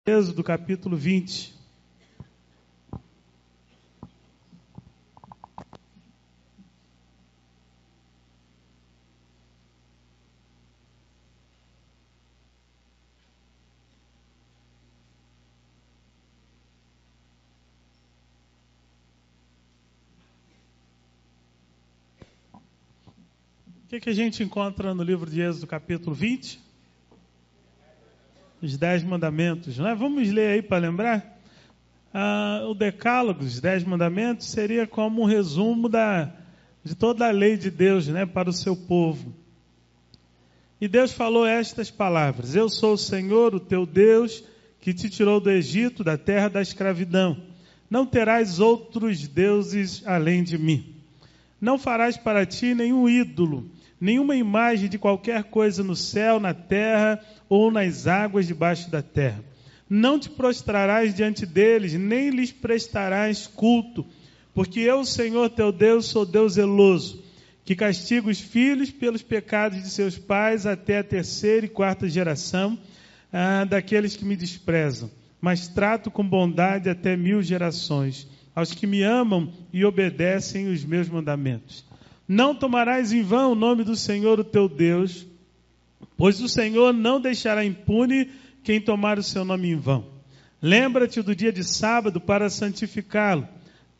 Êxodo capítulo 20. O que a gente encontra no livro de Êxodo capítulo 20? Os 10 mandamentos, né? Vamos ler aí para lembrar. O decálogo, os 10 mandamentos, seria como um resumo de toda a lei de Deus, né, para o seu povo. E Deus falou estas palavras: Eu sou o Senhor, o teu Deus, que te tirou do Egito, da terra da escravidão. Não terás outros deuses além de mim. Não farás para ti nenhum ídolo, nenhuma imagem de qualquer coisa no céu, na terra ou nas águas debaixo da terra. Não te prostrarás diante deles, nem lhes prestarás culto, porque eu, Senhor teu Deus, sou Deus zeloso, que castiga os filhos pelos pecados de seus pais até a 3ª e 4ª geração daqueles que me desprezam, mas trato com bondade até 1000 gerações, aos que me amam e obedecem os meus mandamentos. Não tomarás em vão o nome do Senhor, o teu Deus, pois o Senhor não deixará impune quem tomar o seu nome em vão. Lembra-te do dia de sábado para santificá-lo.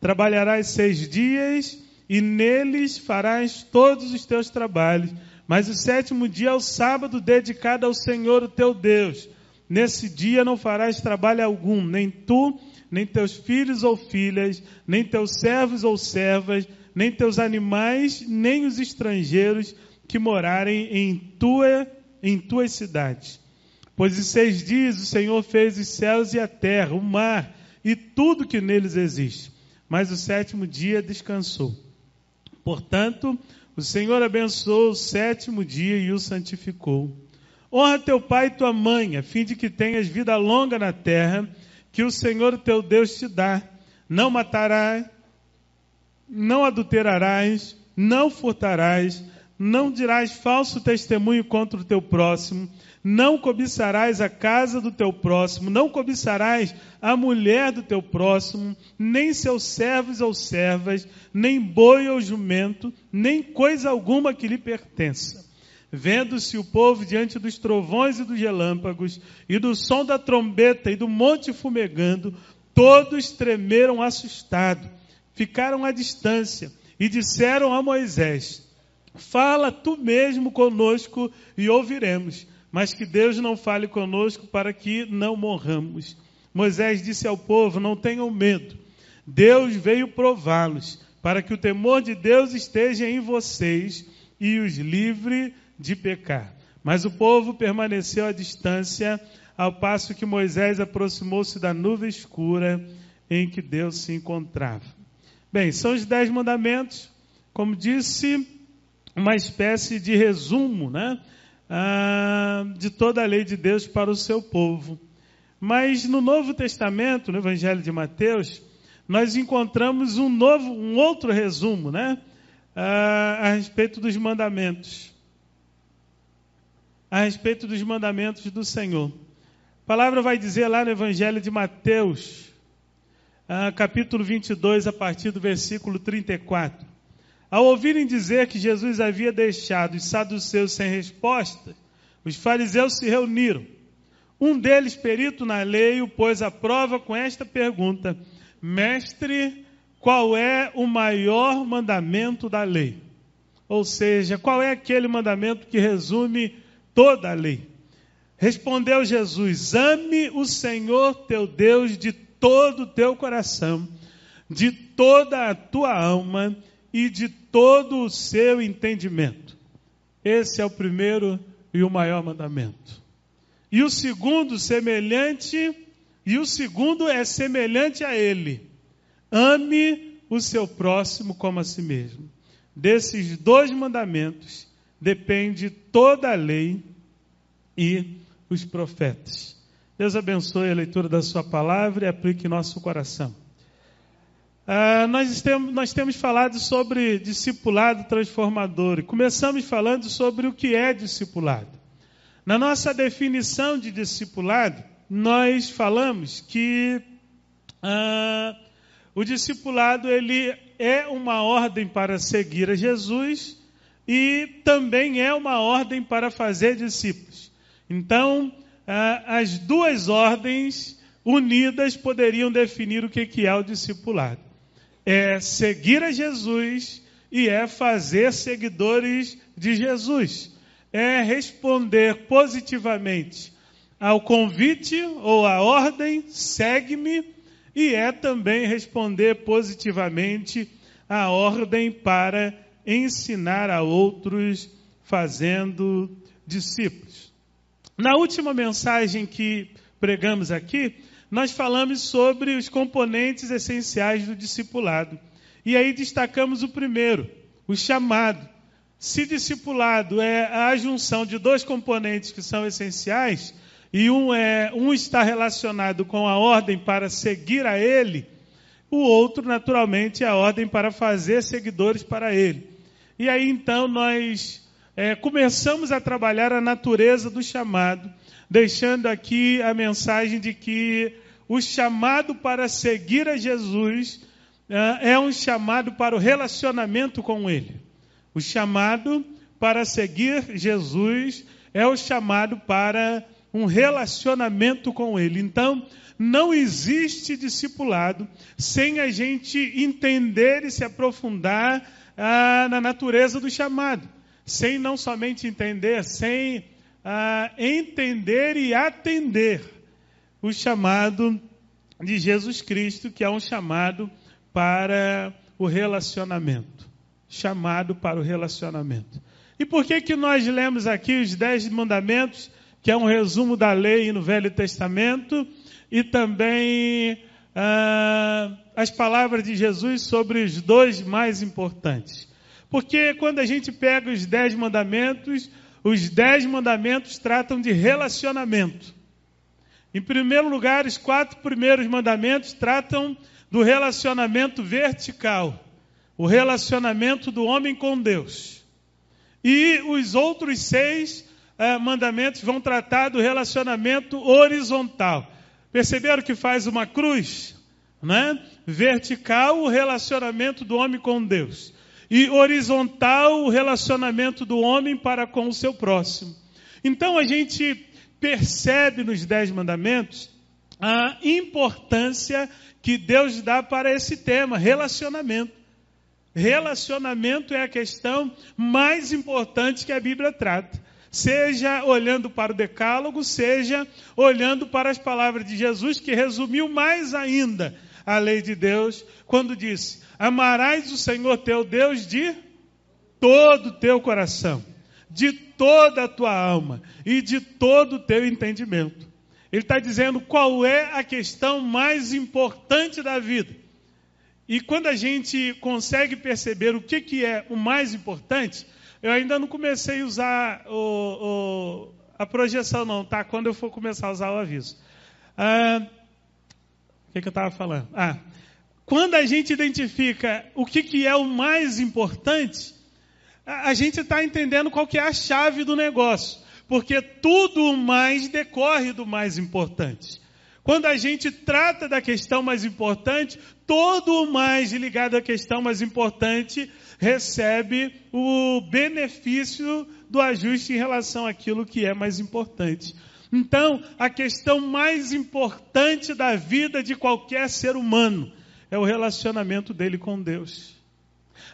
Trabalharás 6 dias e neles farás todos os teus trabalhos. Mas o 7º dia é o sábado dedicado ao Senhor, o teu Deus. Nesse dia não farás trabalho algum, nem tu, nem teus filhos ou filhas, nem teus servos ou servas, nem teus animais, nem os estrangeiros que morarem em tuas cidades. Pois em 6 dias o Senhor fez os céus e a terra, o mar e tudo que neles existe. Mas o 7º dia descansou. Portanto, o Senhor abençoou o 7º dia e o santificou. Honra teu pai e tua mãe, a fim de que tenhas vida longa na terra, que o Senhor teu Deus te dá. Não matarás, não adulterarás, não furtarás, não dirás falso testemunho contra o teu próximo, não cobiçarás a casa do teu próximo, não cobiçarás a mulher do teu próximo, nem seus servos ou servas, nem boi ou jumento, nem coisa alguma que lhe pertença. Vendo-se o povo diante dos trovões e dos relâmpagos, e do som da trombeta e do monte fumegando, todos tremeram assustados, ficaram à distância e disseram a Moisés: Fala tu mesmo conosco e ouviremos, mas que Deus não fale conosco para que não morramos. Moisés disse ao povo: Não tenham medo, Deus veio prová-los, para que o temor de Deus esteja em vocês e os livre de pecar. Mas o povo permaneceu à distância, ao passo que Moisés aproximou-se da nuvem escura em que Deus se encontrava. Bem, são os 10 mandamentos, como disse, uma espécie de resumo, né, de toda a lei de Deus para o seu povo. Mas no Novo Testamento, no Evangelho de Mateus, nós encontramos um outro resumo, né, a respeito dos mandamentos. A respeito dos mandamentos do Senhor. A palavra vai dizer lá no Evangelho de Mateus, capítulo 22, a partir do versículo 34. Ao ouvirem dizer que Jesus havia deixado os saduceus sem resposta, os fariseus se reuniram. Um deles, perito na lei, o pôs à prova com esta pergunta: Mestre, qual é o maior mandamento da lei? Ou seja, qual é aquele mandamento que resume toda a lei? Respondeu Jesus: Ame o Senhor teu Deus de todo o teu coração, de toda a tua alma e de todo o seu entendimento. Esse é o primeiro e o maior mandamento. E o segundo é semelhante a ele: ame o seu próximo como a si mesmo. Desses 2 mandamentos depende toda a lei e os profetas. Deus abençoe a leitura da sua palavra e aplique em nosso coração. Nós temos falado sobre discipulado transformador e começamos falando sobre o que é discipulado. Na nossa definição de discipulado, nós falamos que o discipulado ele é uma ordem para seguir a Jesus e também é uma ordem para fazer discípulos. Então, as duas ordens unidas poderiam definir o que é o discipulado. É seguir a Jesus e é fazer seguidores de Jesus. É responder positivamente ao convite ou à ordem, segue-me, e é também responder positivamente à ordem para ensinar a outros fazendo discípulos. Na última mensagem que pregamos aqui, nós falamos sobre os componentes essenciais do discipulado. E aí destacamos o primeiro, o chamado. Se discipulado é a junção de dois componentes que são essenciais, e um está relacionado com a ordem para seguir a ele, o outro, naturalmente, é a ordem para fazer seguidores para ele. E aí, então, nós começamos a trabalhar a natureza do chamado, deixando aqui a mensagem de que o chamado para seguir a Jesus é um chamado para o relacionamento com ele. O chamado para seguir Jesus é o chamado para um relacionamento com ele. Então, não existe discipulado sem a gente entender e se aprofundar na natureza do chamado. Sem não somente entender, sem entender e atender o chamado de Jesus Cristo, que é um chamado para o relacionamento. Chamado para o relacionamento. E por que nós lemos aqui os 10 mandamentos, que é um resumo da lei no Velho Testamento, e também as palavras de Jesus sobre os 2 mais importantes? Porque quando a gente pega os 10 mandamentos tratam de relacionamento. Em primeiro lugar, os 4 primeiros mandamentos tratam do relacionamento vertical, o relacionamento do homem com Deus. E os outros 6 mandamentos vão tratar do relacionamento horizontal. Perceberam que faz uma cruz? Né? Vertical, o relacionamento do homem com Deus. E horizontal, o relacionamento do homem para com o seu próximo. Então a gente percebe nos 10 mandamentos a importância que Deus dá para esse tema, relacionamento. Relacionamento é a questão mais importante que a Bíblia trata. Seja olhando para o Decálogo, seja olhando para as palavras de Jesus, que resumiu mais ainda a lei de Deus, quando disse: amarás o Senhor teu Deus de todo o teu coração, de toda a tua alma e de todo o teu entendimento. Ele está dizendo qual é a questão mais importante da vida. E quando a gente consegue perceber o que é o mais importante, eu ainda não comecei a usar a projeção não, tá? Quando eu for começar a usar o aviso. O que eu estava falando? Quando a gente identifica o que é o mais importante, a gente está entendendo qual que é a chave do negócio. Porque tudo mais decorre do mais importante. Quando a gente trata da questão mais importante, todo o mais ligado à questão mais importante recebe o benefício do ajuste em relação àquilo que é mais importante. Então, a questão mais importante da vida de qualquer ser humano é o relacionamento dele com Deus.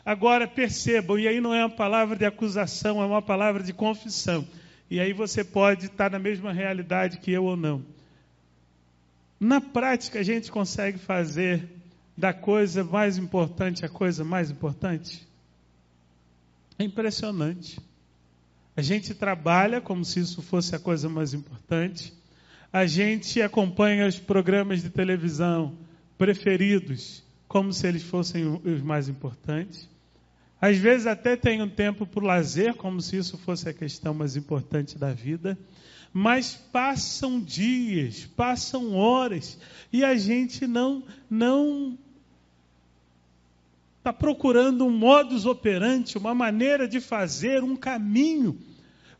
Agora, percebam, e aí não é uma palavra de acusação, é uma palavra de confissão. E aí você pode estar na mesma realidade que eu ou não. Na prática, a gente consegue fazer da coisa mais importante a coisa mais importante? É impressionante. A gente trabalha como se isso fosse a coisa mais importante. A gente acompanha os programas de televisão preferidos como se eles fossem os mais importantes. Às vezes até tem um tempo para o lazer, como se isso fosse a questão mais importante da vida. Mas passam dias, passam horas, e a gente não está procurando um modus operandi, uma maneira de fazer, um caminho,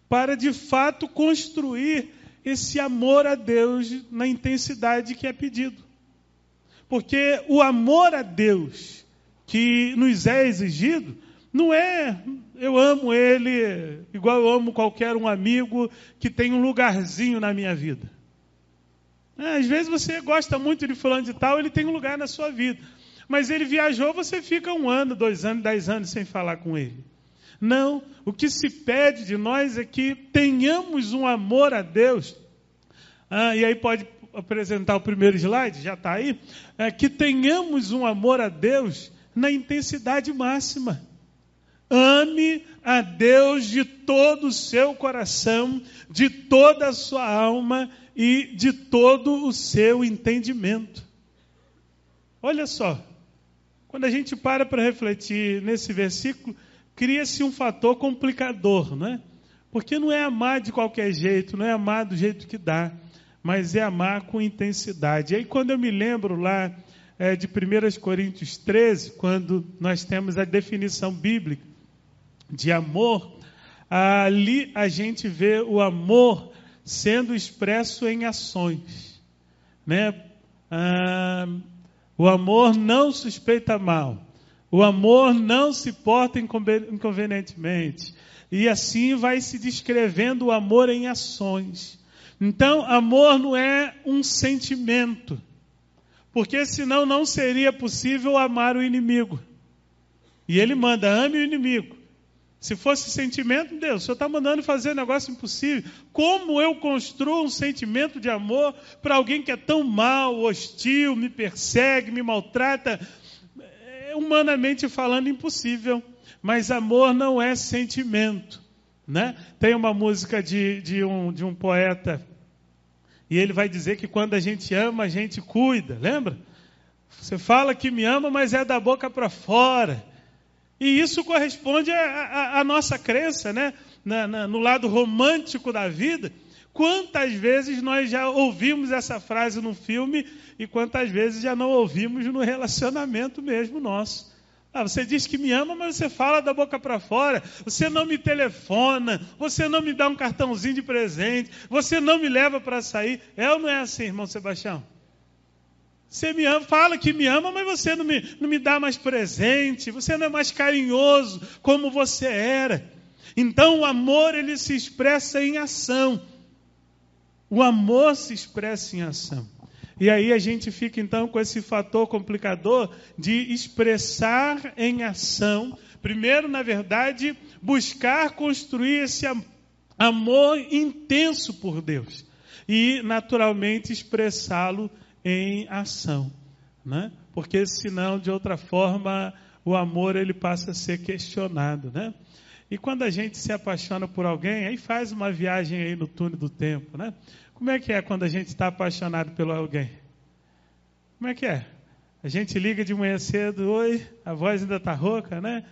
para de fato construir esse amor a Deus na intensidade que é pedido. Porque o amor a Deus que nos é exigido não é eu amo ele igual eu amo qualquer um amigo que tem um lugarzinho na minha vida. Às vezes você gosta muito de fulano de tal, ele tem um lugar na sua vida. Mas ele viajou, você fica 1 ano, 2 anos, 10 anos sem falar com ele. Não, o que se pede de nós é que tenhamos um amor a Deus. E aí pode apresentar o primeiro slide, já está aí. Que tenhamos um amor a Deus na intensidade máxima. Ame a Deus de todo o seu coração, de toda a sua alma e de todo o seu entendimento. Olha só, quando a gente para refletir nesse versículo, cria-se um fator complicador, não é? Porque não é amar de qualquer jeito, não é amar do jeito que dá, mas é amar com intensidade. E aí quando eu me lembro lá de 1 Coríntios 13, quando nós temos a definição bíblica de amor, ali a gente vê o amor sendo expresso em ações, né? O amor não suspeita mal, o amor não se porta inconvenientemente, e assim vai se descrevendo o amor em ações. Então, amor não é um sentimento, porque senão não seria possível amar o inimigo. E ele manda, ame o inimigo. Se fosse sentimento, Deus, o Senhor está mandando fazer um negócio impossível. Como eu construo um sentimento de amor para alguém que é tão mal, hostil, me persegue, me maltrata? É, humanamente falando, impossível. Mas amor não é sentimento, né? Tem uma música de um poeta, e ele vai dizer que quando a gente ama, a gente cuida, lembra? Você fala que me ama, mas é da boca para fora. E isso corresponde à nossa crença, né? No lado romântico da vida. Quantas vezes nós já ouvimos essa frase no filme e quantas vezes já não ouvimos no relacionamento mesmo nosso. Você diz que me ama, mas você fala da boca para fora. Você não me telefona, você não me dá um cartãozinho de presente, você não me leva para sair. É ou não é assim, irmão Sebastião? Você me ama, fala que me ama, mas você não me dá mais presente, você não é mais carinhoso como você era. Então o amor, ele se expressa em ação. O amor se expressa em ação. E aí a gente fica então com esse fator complicador de expressar em ação. Primeiro, na verdade, buscar construir esse amor intenso por Deus. E, naturalmente, expressá-lo em ação, né? Porque senão, de outra forma, o amor ele passa a ser questionado, né? E quando a gente se apaixona por alguém, aí faz uma viagem aí no túnel do tempo, né? Como é que é quando a gente está apaixonado por alguém? Como é que é? A gente liga de manhã cedo, oi, a voz ainda está rouca, né?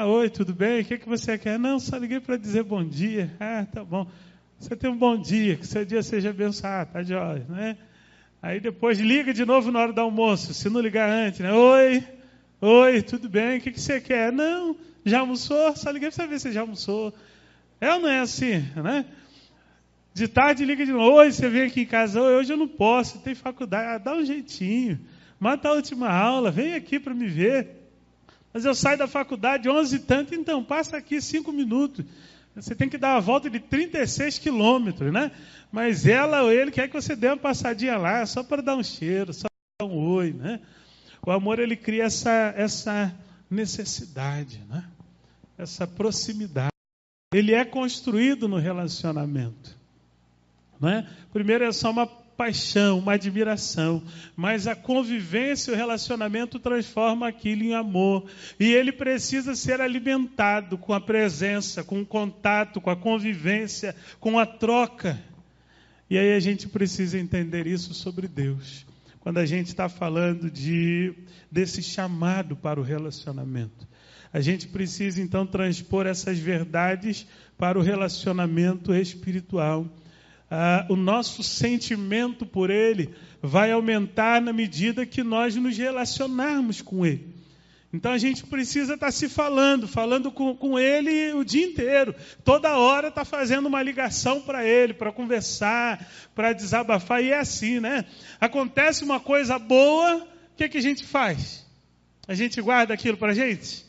Oi, tudo bem? O que você quer? Não, só liguei para dizer bom dia. Tá bom. Você tem um bom dia, que seu dia seja abençoado, tá de olho, né? Aí depois liga de novo na hora do almoço, se não ligar antes, né? Oi, tudo bem? O que você quer? Não, já almoçou? Só liguei para saber se já almoçou. É ou não é assim, né? De tarde liga de novo, oi, você vem aqui em casa, hoje eu não posso, tem faculdade, dá um jeitinho, mata a última aula, vem aqui para me ver. Mas eu saio da faculdade 11 e tanto, então passa aqui 5 minutos. Você tem que dar uma volta de 36 quilômetros, né? Mas ela ou ele quer que você dê uma passadinha lá, só para dar um cheiro, só para dar um oi, né? O amor, ele cria essa necessidade, né? Essa proximidade. Ele é construído no relacionamento, não é? Primeiro é só uma paixão, uma admiração, mas a convivência, o relacionamento transforma aquilo em amor, e ele precisa ser alimentado com a presença, com o contato, com a convivência, com a troca. E aí a gente precisa entender isso sobre Deus, quando a gente está falando desse chamado para o relacionamento. A gente precisa então transpor essas verdades para o relacionamento espiritual. O nosso sentimento por Ele vai aumentar na medida que nós nos relacionarmos com Ele. Então a gente precisa estar se falando com ele o dia inteiro. Toda hora está fazendo uma ligação para ele, para conversar, para desabafar. E é assim, né? Acontece uma coisa boa, o que a gente faz? A gente guarda aquilo para a gente?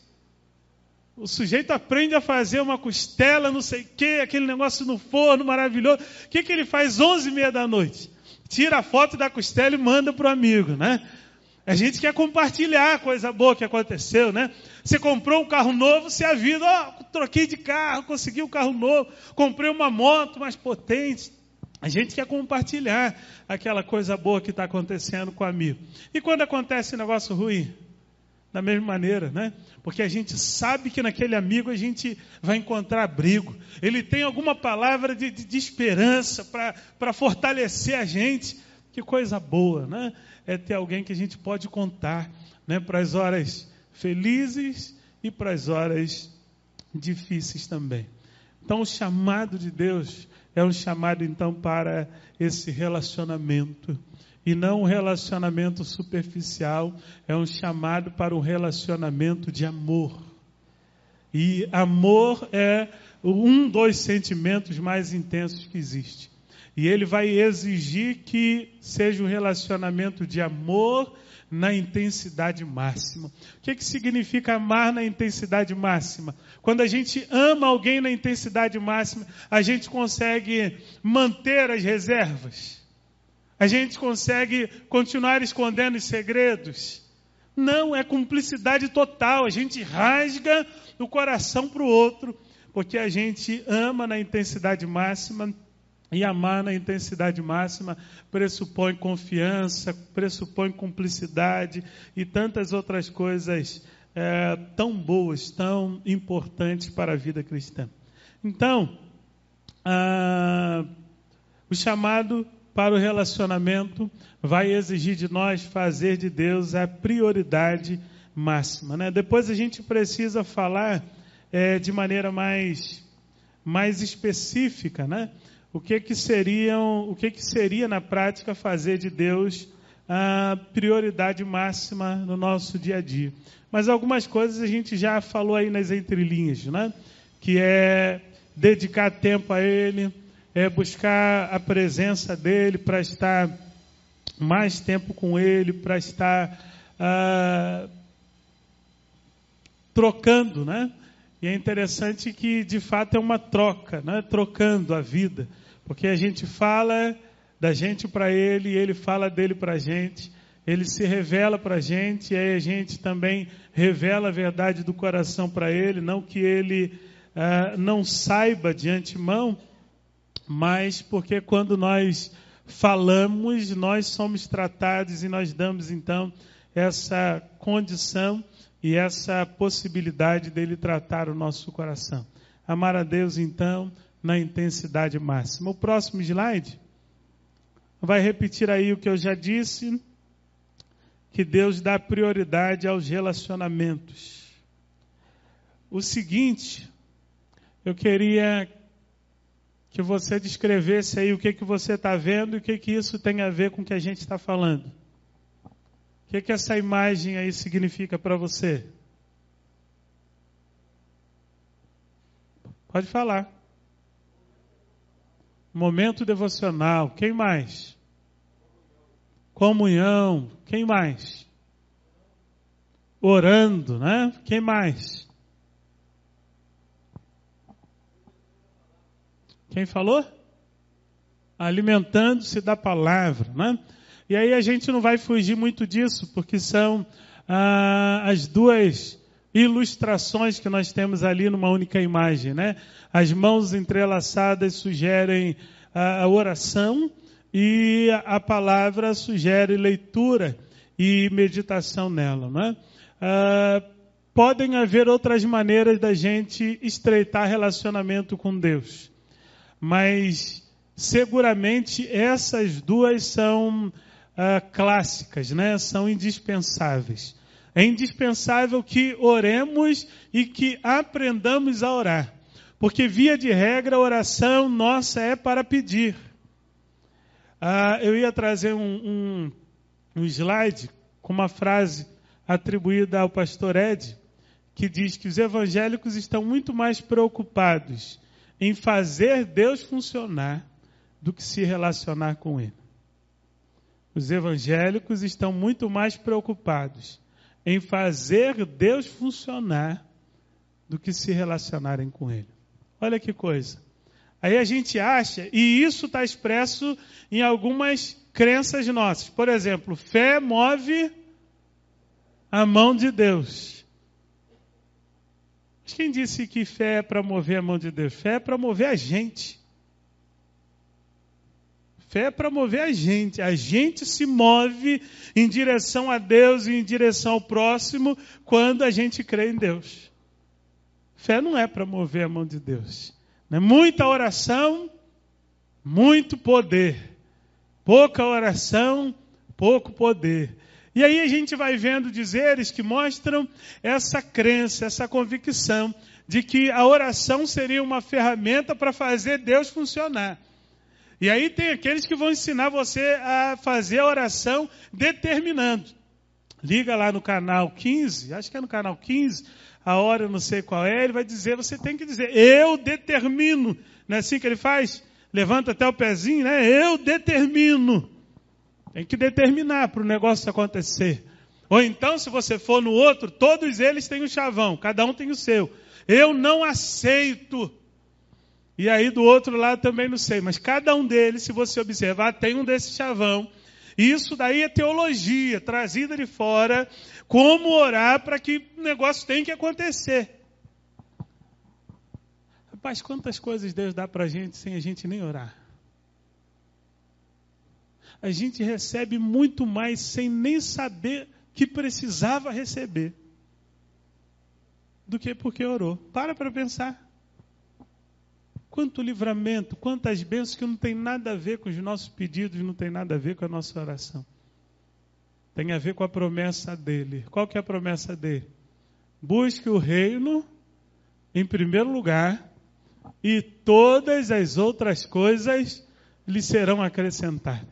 O sujeito aprende a fazer uma costela, não sei o quê, aquele negócio no forno maravilhoso. O que ele faz 11h30 da noite? Tira a foto da costela e manda para o amigo, né? A gente quer compartilhar a coisa boa que aconteceu, né? Você comprou um carro novo, você avisa, troquei de carro, consegui um carro novo, comprei uma moto mais potente. A gente quer compartilhar aquela coisa boa que está acontecendo com o amigo. E quando acontece um negócio ruim? Da mesma maneira, né? Porque a gente sabe que naquele amigo a gente vai encontrar abrigo. Ele tem alguma palavra de esperança para fortalecer a gente. Que coisa boa, né? É ter alguém que a gente pode contar, né? Para as horas felizes e para as horas difíceis também. Então o chamado de Deus é um chamado então para esse relacionamento. E não um relacionamento superficial, é um chamado para um relacionamento de amor. E amor é um dos sentimentos mais intensos que existe. E ele vai exigir que seja um relacionamento de amor na intensidade máxima. O que significa amar na intensidade máxima? Quando a gente ama alguém na intensidade máxima, a gente consegue manter as reservas. A gente consegue continuar escondendo os segredos. Não, é cumplicidade total. A gente rasga o coração para o outro, porque a gente ama na intensidade máxima. E amar na intensidade máxima pressupõe confiança, pressupõe cumplicidade e tantas outras coisas tão boas, tão importantes para a vida cristã. Então, o chamado para o relacionamento vai exigir de nós fazer de Deus a prioridade máxima, né? Depois a gente precisa falar de maneira mais específica, né? O que seria na prática fazer de Deus a prioridade máxima no nosso dia a dia. Mas algumas coisas a gente já falou aí nas entrelinhas, né? Que é dedicar tempo a Ele, é buscar a presença dEle para estar mais tempo com Ele, para estar trocando, né? E é interessante que, de fato, é uma troca, né? Trocando a vida. Porque a gente fala da gente para Ele, e Ele fala dele para a gente. Ele se revela para a gente, e aí a gente também revela a verdade do coração para Ele. Não que Ele não saiba de antemão, mas porque quando nós falamos, nós somos tratados e nós damos, então, essa condição e essa possibilidade dele tratar o nosso coração. Amar a Deus, então, na intensidade máxima. O próximo slide vai repetir aí o que eu já disse, que Deus dá prioridade aos relacionamentos. O seguinte, eu queria que você descrevesse aí o que você está vendo e o que isso tem a ver com o que a gente está falando. O que essa imagem aí significa para você? Pode falar. Momento devocional. Quem mais? Comunhão. Quem mais? Orando, né? Quem mais? Quem falou? Alimentando-se da palavra, né? E aí a gente não vai fugir muito disso, porque são as duas ilustrações que nós temos ali numa única imagem, né? As mãos entrelaçadas sugerem a oração e a palavra sugere leitura e meditação nela, né? Podem haver outras maneiras da gente estreitar relacionamento com Deus, mas seguramente essas duas são clássicas, né? São indispensáveis. É indispensável que oremos e que aprendamos a orar. Porque, via de regra, a oração nossa é para pedir. Eu ia trazer um slide com uma frase atribuída ao pastor Ed, que diz que os evangélicos estão muito mais preocupados em fazer Deus funcionar do que se relacionar com Ele. Os evangélicos estão muito mais preocupados em fazer Deus funcionar do que se relacionarem com Ele. Olha que coisa. Aí a gente acha, e isso está expresso em algumas crenças nossas. Por exemplo, fé move a mão de Deus. Mas quem disse que fé é para mover a mão de Deus? Fé é para mover a gente. Fé é para mover a gente. A gente se move em direção a Deus e em direção ao próximo quando a gente crê em Deus. Fé não é para mover a mão de Deus. Não é muita oração, muito poder. Pouca oração, pouco poder. E aí a gente vai vendo dizeres que mostram essa crença, essa convicção de que a oração seria uma ferramenta para fazer Deus funcionar. E aí tem aqueles que vão ensinar você a fazer a oração determinando. Liga lá no canal 15, acho que é no canal 15, a hora eu não sei qual é, ele vai dizer, você tem que dizer, eu determino. Não é assim que ele faz? Levanta até o pezinho, né? Eu determino. Tem que determinar para o negócio acontecer. Ou então, se você for no outro, todos eles têm um chavão, cada um tem o seu. Eu não aceito. E aí do outro lado também não sei, mas cada um deles, se você observar, tem um desse chavão. E isso daí é teologia, trazida de fora, como orar para que o negócio tenha que acontecer. Rapaz, quantas coisas Deus dá para a gente sem a gente nem orar. A gente recebe muito mais sem nem saber que precisava receber do que porque orou. Para pensar. Quanto livramento, quantas bênçãos que não tem nada a ver com os nossos pedidos, não tem nada a ver com a nossa oração. Tem a ver com a promessa dele. Qual que é a promessa dele? Busque o reino em primeiro lugar e todas as outras coisas lhe serão acrescentadas.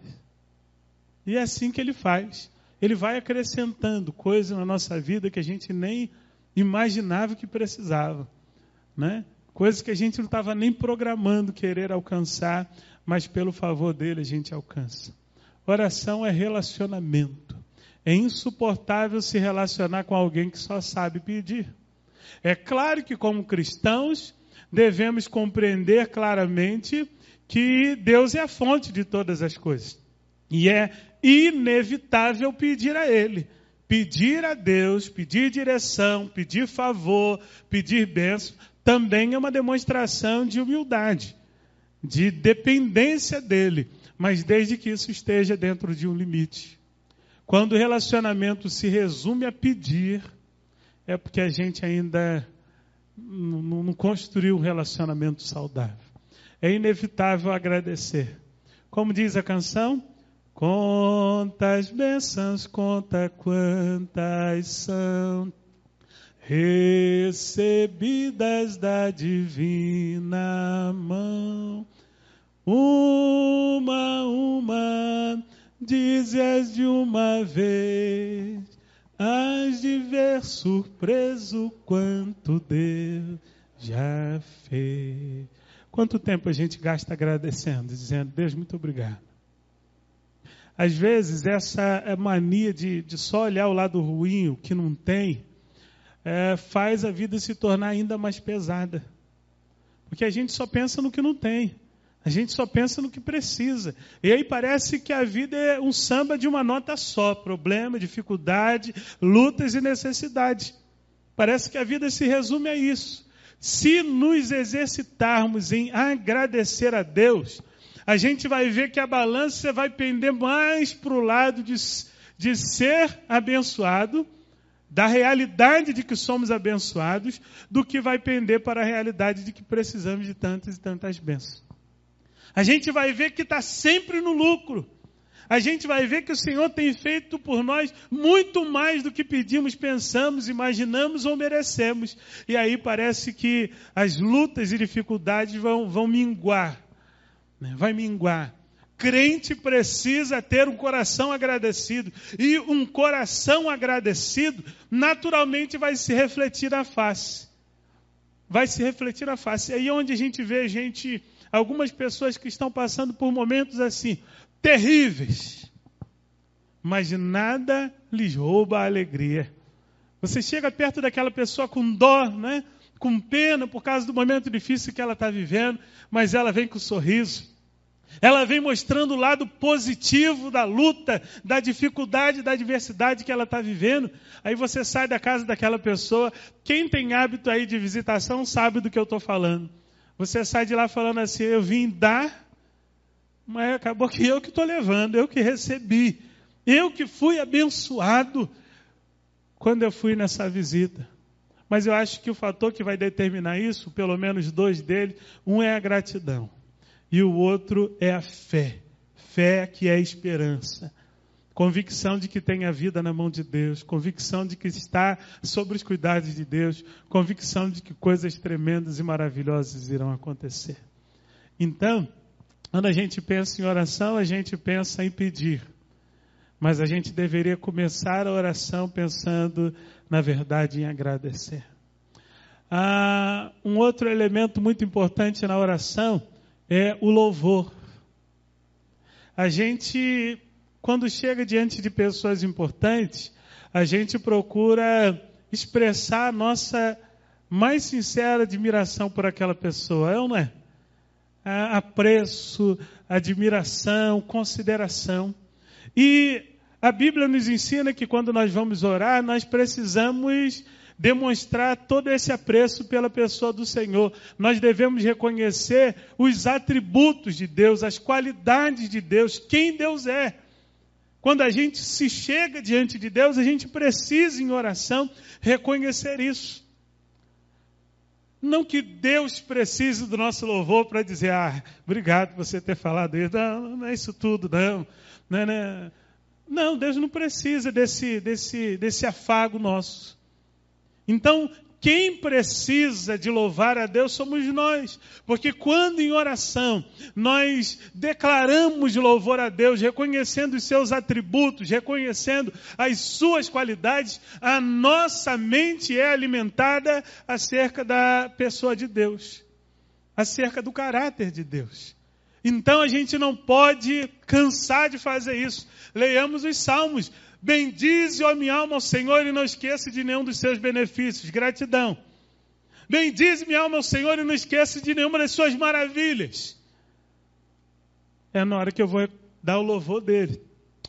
E é assim que ele faz. Ele vai acrescentando coisas na nossa vida que a gente nem imaginava que precisava, né? Coisas que a gente não estava nem programando querer alcançar, mas pelo favor dele a gente alcança. Oração é relacionamento. É insuportável se relacionar com alguém que só sabe pedir. É claro que como cristãos devemos compreender claramente que Deus é a fonte de todas as coisas. E é inevitável pedir a Ele. Pedir a Deus, pedir direção, pedir favor, pedir bênção, também é uma demonstração de humildade, de dependência dEle, mas desde que isso esteja dentro de um limite. Quando o relacionamento se resume a pedir, é porque a gente ainda não construiu um relacionamento saudável. É inevitável agradecer. Como diz a canção, quantas bênçãos, conta quantas são recebidas da divina mão. Uma, dize-as de uma vez, hás de ver surpreso quanto Deus já fez. Quanto tempo a gente gasta agradecendo, dizendo, Deus, muito obrigado. Às vezes, essa mania de só olhar o lado ruim, o que não tem, faz a vida se tornar ainda mais pesada. Porque a gente só pensa no que não tem. A gente só pensa no que precisa. E aí parece que a vida é um samba de uma nota só. Problema, dificuldade, lutas e necessidades. Parece que a vida se resume a isso. Se nos exercitarmos em agradecer a Deus, a gente vai ver que a balança vai pender mais para o lado de ser abençoado, da realidade de que somos abençoados, do que vai pender para a realidade de que precisamos de tantas e tantas bênçãos. A gente vai ver que está sempre no lucro. A gente vai ver que o Senhor tem feito por nós muito mais do que pedimos, pensamos, imaginamos ou merecemos. E aí parece que as lutas e dificuldades vão minguar. Vai minguar. crente precisa ter um coração agradecido. E um coração agradecido, naturalmente, vai se refletir na face. Vai se refletir na face. Aí é onde a gente vê algumas pessoas que estão passando por momentos assim, terríveis. Mas nada lhes rouba a alegria. Você chega perto daquela pessoa com dó, né? Com pena por causa do momento difícil que ela está vivendo, mas ela vem com sorriso. Ela vem mostrando o lado positivo da luta, da dificuldade, da adversidade que ela está vivendo. Aí você sai da casa daquela pessoa. Quem tem hábito aí de visitação sabe do que eu estou falando. Você sai de lá falando assim, eu vim dar, mas acabou que eu que estou levando, eu que recebi. Eu que fui abençoado quando eu fui nessa visita. Mas eu acho que o fator que vai determinar isso, pelo menos dois deles, um é a gratidão. E o outro é a fé. Fé que é esperança. Convicção de que tem a vida na mão de Deus. Convicção de que está sobre os cuidados de Deus. Convicção de que coisas tremendas e maravilhosas irão acontecer. Então, quando a gente pensa em oração, a gente pensa em pedir. Mas a gente deveria começar a oração pensando, na verdade, em agradecer. Um outro elemento muito importante na oração é o louvor. A gente, quando chega diante de pessoas importantes, a gente procura expressar a nossa mais sincera admiração por aquela pessoa, é ou não é? Apreço, admiração, consideração. E a Bíblia nos ensina que quando nós vamos orar, nós precisamos demonstrar todo esse apreço pela pessoa do Senhor. Nós devemos reconhecer os atributos de Deus, as qualidades de Deus, quem Deus é. Quando a gente se chega diante de Deus, a gente precisa, em oração, reconhecer isso. Não que Deus precise do nosso louvor para dizer, obrigado por você ter falado isso. Não é isso tudo, não. Não, Deus não precisa desse afago nosso. Então, quem precisa de louvar a Deus somos nós. Porque quando em oração nós declaramos louvor a Deus, reconhecendo os seus atributos, reconhecendo as suas qualidades, a nossa mente é alimentada acerca da pessoa de Deus, acerca do caráter de Deus. Então a gente não pode cansar de fazer isso. Leiamos os Salmos. Bendize, ó minha alma, ao Senhor, e não esqueça de nenhum dos seus benefícios. Gratidão. Bendize, minha alma, ao Senhor, e não esqueça de nenhuma das suas maravilhas. É na hora que eu vou dar o louvor dele.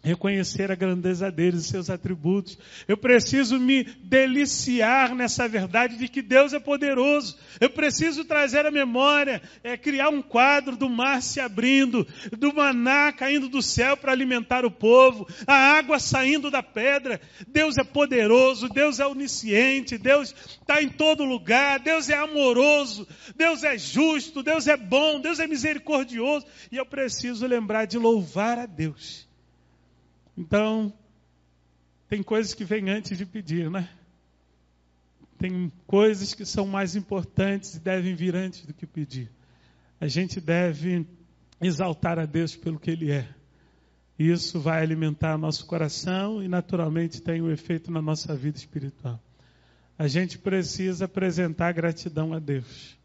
Reconhecer a grandeza dele, os seus atributos. Eu preciso me deliciar nessa verdade de que Deus é poderoso. Eu preciso trazer à memória, criar um quadro do mar se abrindo, do maná caindo do céu para alimentar o povo, a água saindo da pedra. Deus é poderoso, Deus é onisciente, Deus está em todo lugar, Deus é amoroso, Deus é justo, Deus é bom, Deus é misericordioso. E eu preciso lembrar de louvar a Deus. Então, tem coisas que vêm antes de pedir, né? Tem coisas que são mais importantes e devem vir antes do que pedir. A gente deve exaltar a Deus pelo que Ele é. Isso vai alimentar nosso coração e naturalmente tem um efeito na nossa vida espiritual. A gente precisa apresentar gratidão a Deus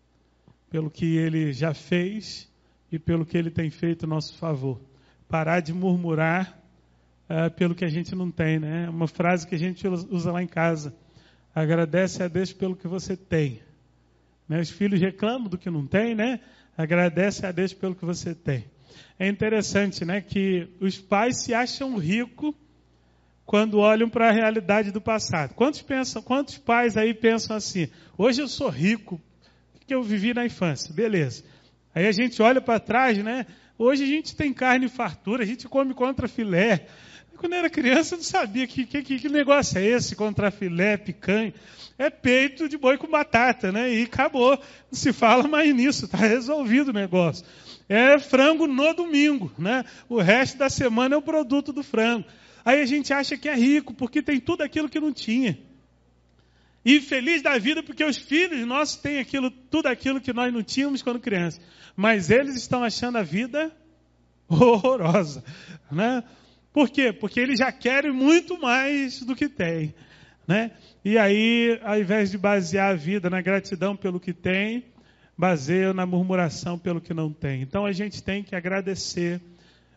pelo que Ele já fez e pelo que Ele tem feito a nosso favor. Parar de murmurar pelo que a gente não tem, né? Uma frase que a gente usa lá em casa. Agradece a Deus pelo que você tem. Né? Os filhos reclamam do que não tem, né? Agradece a Deus pelo que você tem. É interessante, né? Que os pais se acham ricos quando olham para a realidade do passado. Quantos pais aí pensam assim, hoje eu sou rico, porque eu vivi na infância, beleza. Aí a gente olha para trás, né? Hoje a gente tem carne e fartura, a gente come contra filé. Quando eu era criança, eu não sabia que negócio é esse, contra filé, picanha. É peito de boi com batata, né? E acabou. Não se fala mais nisso, está resolvido o negócio. É frango no domingo, né? O resto da semana é o produto do frango. Aí a gente acha que é rico, porque tem tudo aquilo que não tinha. E feliz da vida, porque os filhos nossos têm tudo aquilo que nós não tínhamos quando criança. Mas eles estão achando a vida horrorosa, né? Por quê? Porque eles já querem muito mais do que tem, né? E aí, ao invés de basear a vida na gratidão pelo que tem, baseia na murmuração pelo que não tem. Então a gente tem que agradecer,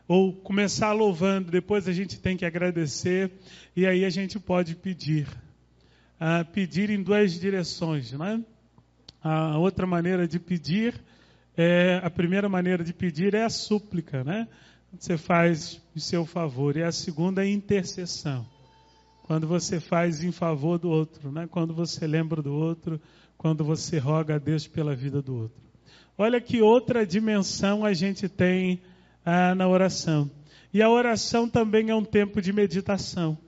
ou começar louvando, depois a gente tem que agradecer, e aí a gente pode pedir. Pedir em duas direções, né? A outra maneira de pedir, a primeira maneira de pedir é a súplica, né? Você faz em seu favor. E a segunda é a intercessão. Quando você faz em favor do outro, né? Quando você lembra do outro, quando você roga a Deus pela vida do outro. Olha que outra dimensão a gente tem na oração. E a oração também é um tempo de meditação.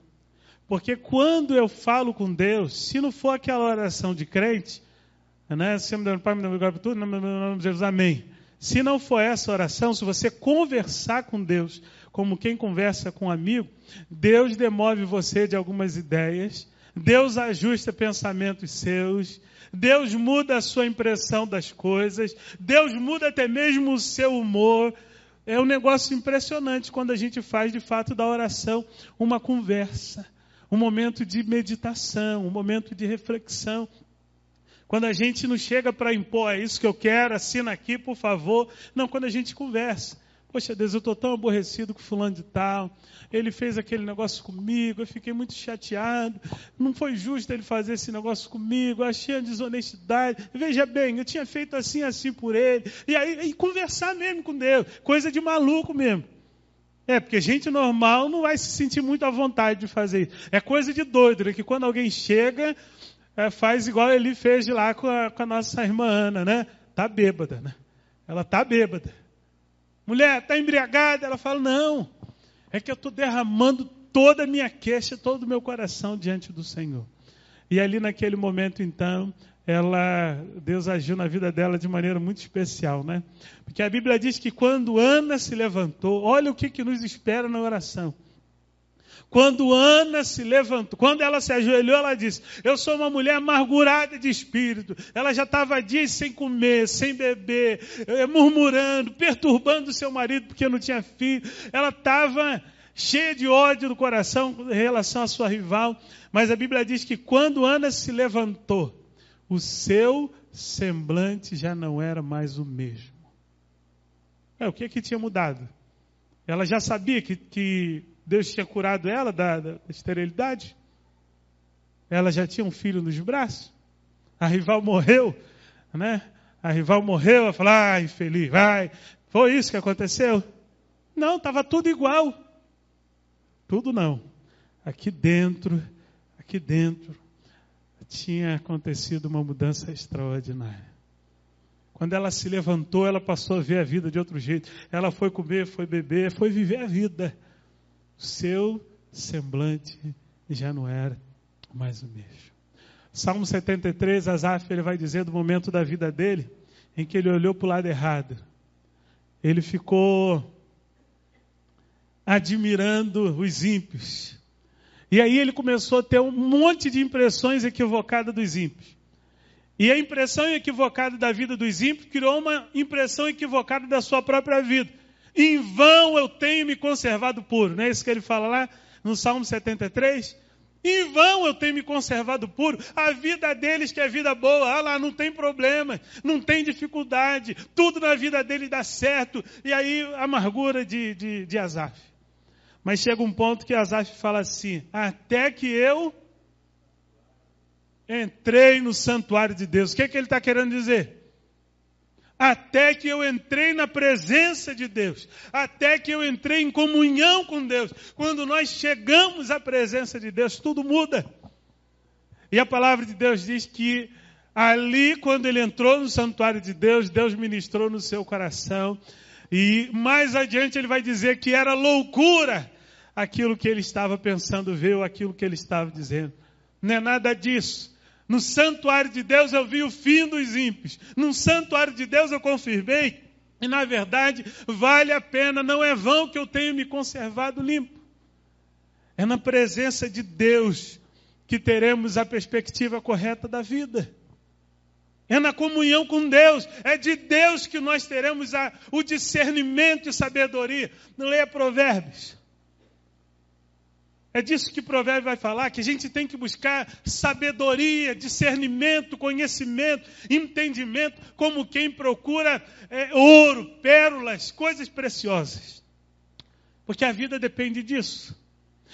Porque quando eu falo com Deus, se não for aquela oração de crente, né? Se me der Pai, me dá lugar para tudo, no nome de Jesus, amém. Se não for essa oração, se você conversar com Deus, como quem conversa com um amigo, Deus demove você de algumas ideias, Deus ajusta pensamentos seus, Deus muda a sua impressão das coisas, Deus muda até mesmo o seu humor. É um negócio impressionante quando a gente faz de fato da oração uma conversa, um momento de meditação, um momento de reflexão. Quando a gente não chega para impor, é isso que eu quero, assina aqui, por favor. Não, quando a gente conversa. Poxa Deus, eu estou tão aborrecido com fulano de tal. Ele fez aquele negócio comigo, eu fiquei muito chateado. Não foi justo ele fazer esse negócio comigo, eu achei a desonestidade. Veja bem, eu tinha feito assim por ele. E aí, conversar mesmo com Deus, coisa de maluco mesmo. Porque gente normal não vai se sentir muito à vontade de fazer isso. É coisa de doido, né? Que quando alguém chega... faz igual ele fez lá com a nossa irmã Ana, né? Tá bêbada, né? Ela tá bêbada. Mulher, tá embriagada? Ela fala, não. É que eu estou derramando toda a minha queixa, todo o meu coração diante do Senhor. E ali naquele momento, então, Deus agiu na vida dela de maneira muito especial, né? Porque a Bíblia diz que quando Ana se levantou, olha o que nos espera na oração. Quando Ana se levantou, quando ela se ajoelhou, ela disse, eu sou uma mulher amargurada de espírito. Ela já estava dias sem comer, sem beber, murmurando, perturbando o seu marido porque não tinha filho. Ela estava cheia de ódio no coração em relação à sua rival. Mas a Bíblia diz que quando Ana se levantou, o seu semblante já não era mais o mesmo. O que tinha mudado? Ela já sabia que Deus tinha curado ela da esterilidade? Ela já tinha um filho nos braços? A rival morreu, né? A rival morreu, ela falou, infeliz, vai. Foi isso que aconteceu? Não, estava tudo igual. Tudo não. Aqui dentro, tinha acontecido uma mudança extraordinária. Quando ela se levantou, ela passou a ver a vida de outro jeito. Ela foi comer, foi beber, foi viver a vida. O seu semblante já não era mais o mesmo. Salmo 73, Asaf, ele vai dizer do momento da vida dele, em que ele olhou para o lado errado. Ele ficou admirando os ímpios. E aí ele começou a ter um monte de impressões equivocadas dos ímpios. E a impressão equivocada da vida dos ímpios criou uma impressão equivocada da sua própria vida. Em vão eu tenho me conservado puro. Não é isso que ele fala lá no Salmo 73? Em vão eu tenho me conservado puro. A vida deles que é vida boa. Lá não tem problema, não tem dificuldade. Tudo na vida dele dá certo. E aí a amargura de Asaf. Mas chega um ponto que Asaf fala assim, até que eu entrei no santuário de Deus. O que ele está querendo dizer? Até que eu entrei na presença de Deus. Até que eu entrei em comunhão com Deus. Quando nós chegamos à presença de Deus, tudo muda. E a palavra de Deus diz que ali, quando ele entrou no santuário de Deus, Deus ministrou no seu coração. E mais adiante ele vai dizer que era loucura aquilo que ele estava pensando ver, ou aquilo que ele estava dizendo. Não é nada disso. No santuário de Deus eu vi o fim dos ímpios. No santuário de Deus eu confirmei. E na verdade vale a pena, não é vão que eu tenho me conservado limpo. É na presença de Deus que teremos a perspectiva correta da vida. É na comunhão com Deus. É de Deus que nós teremos o discernimento e sabedoria. Não leia Provérbios. É disso que Provérbios vai falar, que a gente tem que buscar sabedoria, discernimento, conhecimento, entendimento, como quem procura ouro, pérolas, coisas preciosas. Porque a vida depende disso.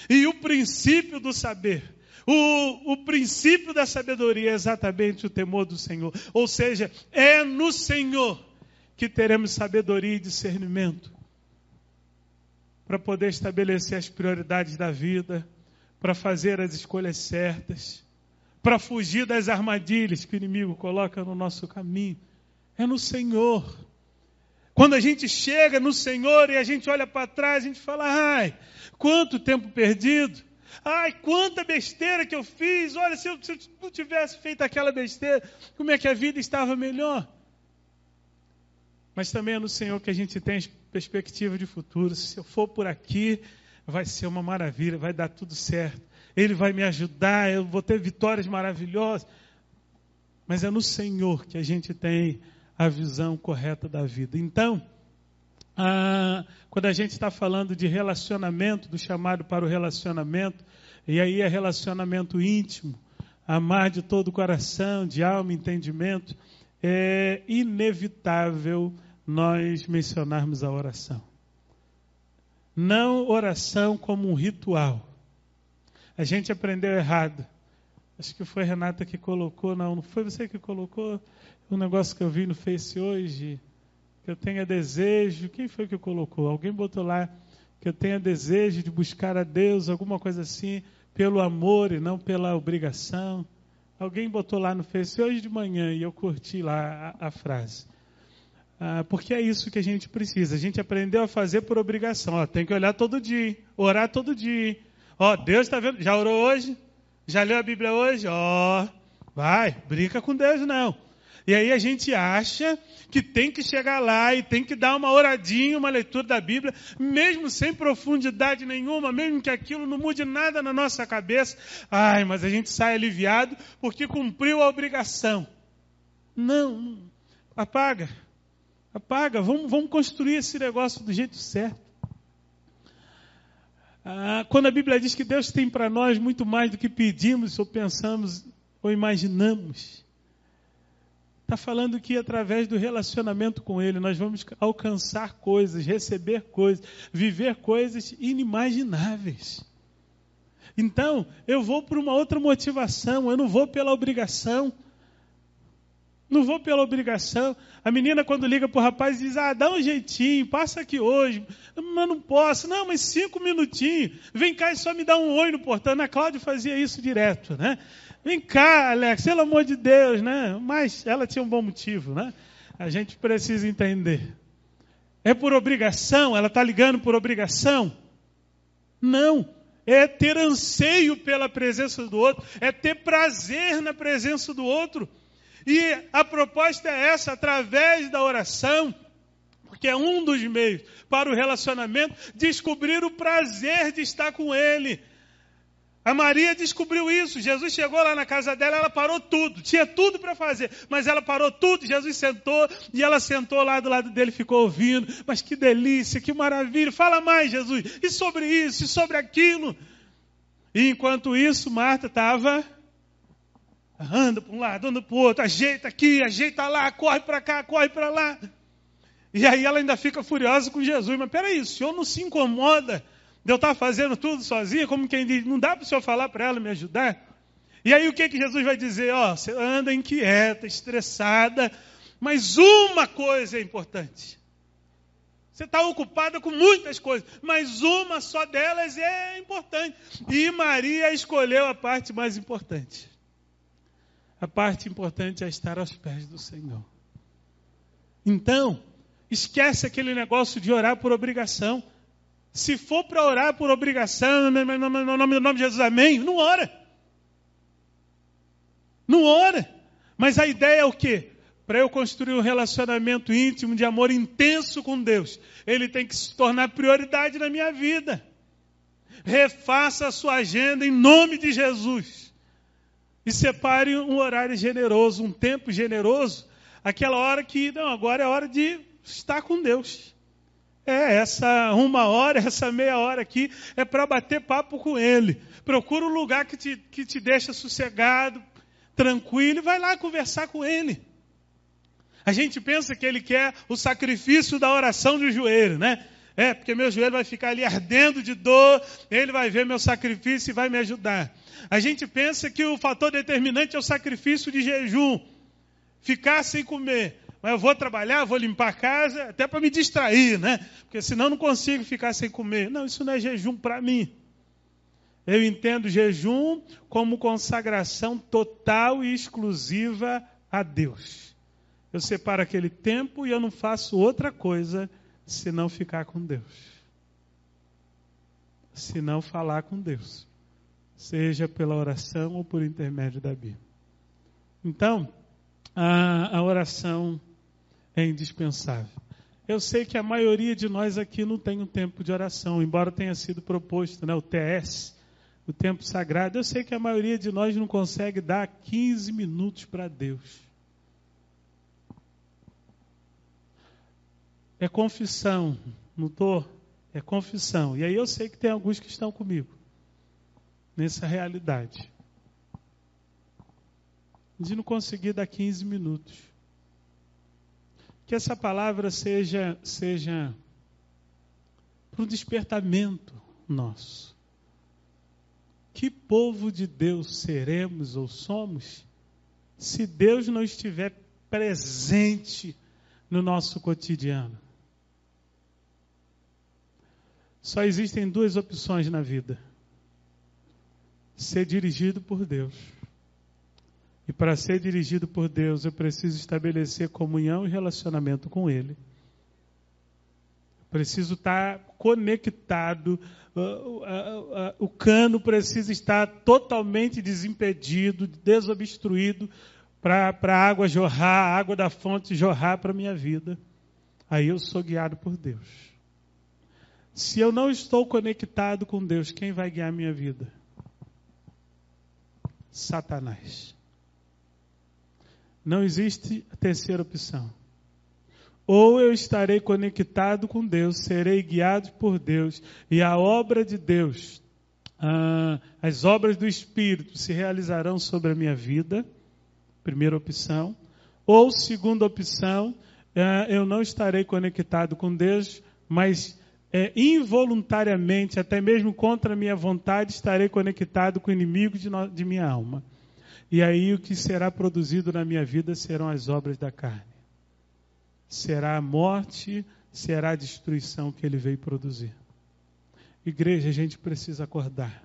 E o princípio do saber, o princípio da sabedoria é exatamente o temor do Senhor. Ou seja, é no Senhor que teremos sabedoria e discernimento para poder estabelecer as prioridades da vida, para fazer as escolhas certas, para fugir das armadilhas que o inimigo coloca no nosso caminho. É no Senhor. Quando a gente chega no Senhor e a gente olha para trás, a gente fala, ai, quanto tempo perdido. Ai, quanta besteira que eu fiz. Olha, se eu não tivesse feito aquela besteira, como é que a vida estava melhor? Mas também é no Senhor que a gente tem perspectiva de futuro. Se eu for por aqui, vai ser uma maravilha, vai dar tudo certo. Ele vai me ajudar, eu vou ter vitórias maravilhosas. Mas é no Senhor que a gente tem a visão correta da vida. Então, quando a gente está falando de relacionamento, do chamado para o relacionamento, e aí é relacionamento íntimo, amar de todo o coração, de alma, entendimento, é inevitável nós mencionarmos a oração. Não oração como um ritual. A gente aprendeu errado. Acho que foi a Renata que colocou, não foi você que colocou um negócio que eu vi no Face hoje, que eu tenha desejo. Quem foi que colocou? Alguém botou lá que eu tenha desejo de buscar a Deus, alguma coisa assim, pelo amor e não pela obrigação. Alguém botou lá no Face hoje de manhã e eu curti lá a frase. Porque é isso que a gente precisa. A gente aprendeu a fazer por obrigação. Tem que olhar todo dia, orar todo dia. Deus está vendo? Já orou hoje? Já leu a Bíblia hoje? Vai, brinca com Deus não. E aí a gente acha que tem que chegar lá e tem que dar uma oradinha, uma leitura da Bíblia, mesmo sem profundidade nenhuma, mesmo que aquilo não mude nada na nossa cabeça. Mas a gente sai aliviado porque cumpriu a obrigação. Não, apaga, vamos construir esse negócio do jeito certo. Quando a Bíblia diz que Deus tem para nós muito mais do que pedimos, ou pensamos, ou imaginamos, está falando que através do relacionamento com Ele, nós vamos alcançar coisas, receber coisas, viver coisas inimagináveis. Então, eu vou por uma outra motivação, eu não vou pela obrigação. Não vou pela obrigação. A menina, quando liga para o rapaz, diz, dá um jeitinho, passa aqui hoje. Mas não posso. Não, mas 5 minutinhos. Vem cá e só me dá um oi no portão. A Cláudia fazia isso direto, né? Vem cá, Alex, pelo amor de Deus, né? Mas ela tinha um bom motivo, né? A gente precisa entender. É por obrigação? Ela está ligando por obrigação? Não. É ter anseio pela presença do outro. É ter prazer na presença do outro. E a proposta é essa, através da oração, porque é um dos meios para o relacionamento, descobrir o prazer de estar com Ele. A Maria descobriu isso. Jesus chegou lá na casa dela, ela parou tudo. Tinha tudo para fazer, mas ela parou tudo. Jesus sentou e ela sentou lá do lado dele e ficou ouvindo. Mas que delícia, que maravilha. Fala mais, Jesus. E sobre isso, e sobre aquilo. E enquanto isso, Marta estava... anda para um lado, anda para o outro, ajeita aqui, ajeita lá, corre para cá, corre para lá. E aí ela ainda fica furiosa com Jesus. Mas peraí, o senhor não se incomoda de eu estar fazendo tudo sozinha? Como quem diz, não dá para o senhor falar para ela me ajudar? E aí o que Jesus vai dizer? Você anda inquieta, estressada, mas uma coisa é importante. Você está ocupada com muitas coisas, mas uma só delas é importante. E Maria escolheu a parte mais importante. A parte importante é estar aos pés do Senhor. Então, esquece aquele negócio de orar por obrigação. Se for para orar por obrigação, no nome de Jesus, amém, não ora. Não ora. Mas a ideia é o quê? Para eu construir um relacionamento íntimo, de amor intenso com Deus, Ele tem que se tornar prioridade na minha vida. Refaça a sua agenda em nome de Jesus. E separe um horário generoso, um tempo generoso, aquela hora que, não, agora é hora de estar com Deus. Essa 1 hora, essa meia hora aqui é para bater papo com Ele. Procura um lugar que te deixa sossegado, tranquilo, e vai lá conversar com Ele. A gente pensa que Ele quer o sacrifício da oração de joelho, né? Porque meu joelho vai ficar ali ardendo de dor, Ele vai ver meu sacrifício e vai me ajudar. A gente pensa que o fator determinante é o sacrifício de jejum. Ficar sem comer. Mas eu vou trabalhar, vou limpar a casa, até para me distrair, né? Porque senão eu não consigo ficar sem comer. Não, isso não é jejum para mim. Eu entendo jejum como consagração total e exclusiva a Deus. Eu separo aquele tempo e eu não faço outra coisa senão ficar com Deus. Senão falar com Deus. Seja pela oração ou por intermédio da Bíblia. Então, a oração é indispensável. Eu sei que a maioria de nós aqui não tem um tempo de oração, embora tenha sido proposto, né, o TS, o tempo sagrado. Eu sei que a maioria de nós não consegue dar 15 minutos para Deus. É confissão, não estou? É confissão. E aí eu sei que tem alguns que estão comigo nessa realidade. De não conseguir dar 15 minutos. Que essa palavra seja para um despertamento nosso. Que povo de Deus seremos ou somos se Deus não estiver presente no nosso cotidiano? Só existem 2 opções na vida: ser dirigido por Deus. E para ser dirigido por Deus, eu preciso estabelecer comunhão e relacionamento com Ele. Preciso estar conectado, o cano precisa estar totalmente desimpedido, desobstruído, para a água jorrar, a água da fonte jorrar para a minha vida. Aí eu sou guiado por Deus. Se eu não estou conectado com Deus, quem vai guiar a minha vida? Satanás. Não existe a terceira opção. Ou eu estarei conectado com Deus, serei guiado por Deus, e a obra de Deus, as obras do Espírito se realizarão sobre a minha vida, primeira opção. Ou segunda opção, eu não estarei conectado com Deus, mas involuntariamente, até mesmo contra a minha vontade, estarei conectado com o inimigo de minha alma. E aí o que será produzido na minha vida serão as obras da carne. Será a morte, será a destruição que ele veio produzir. Igreja, a gente precisa acordar.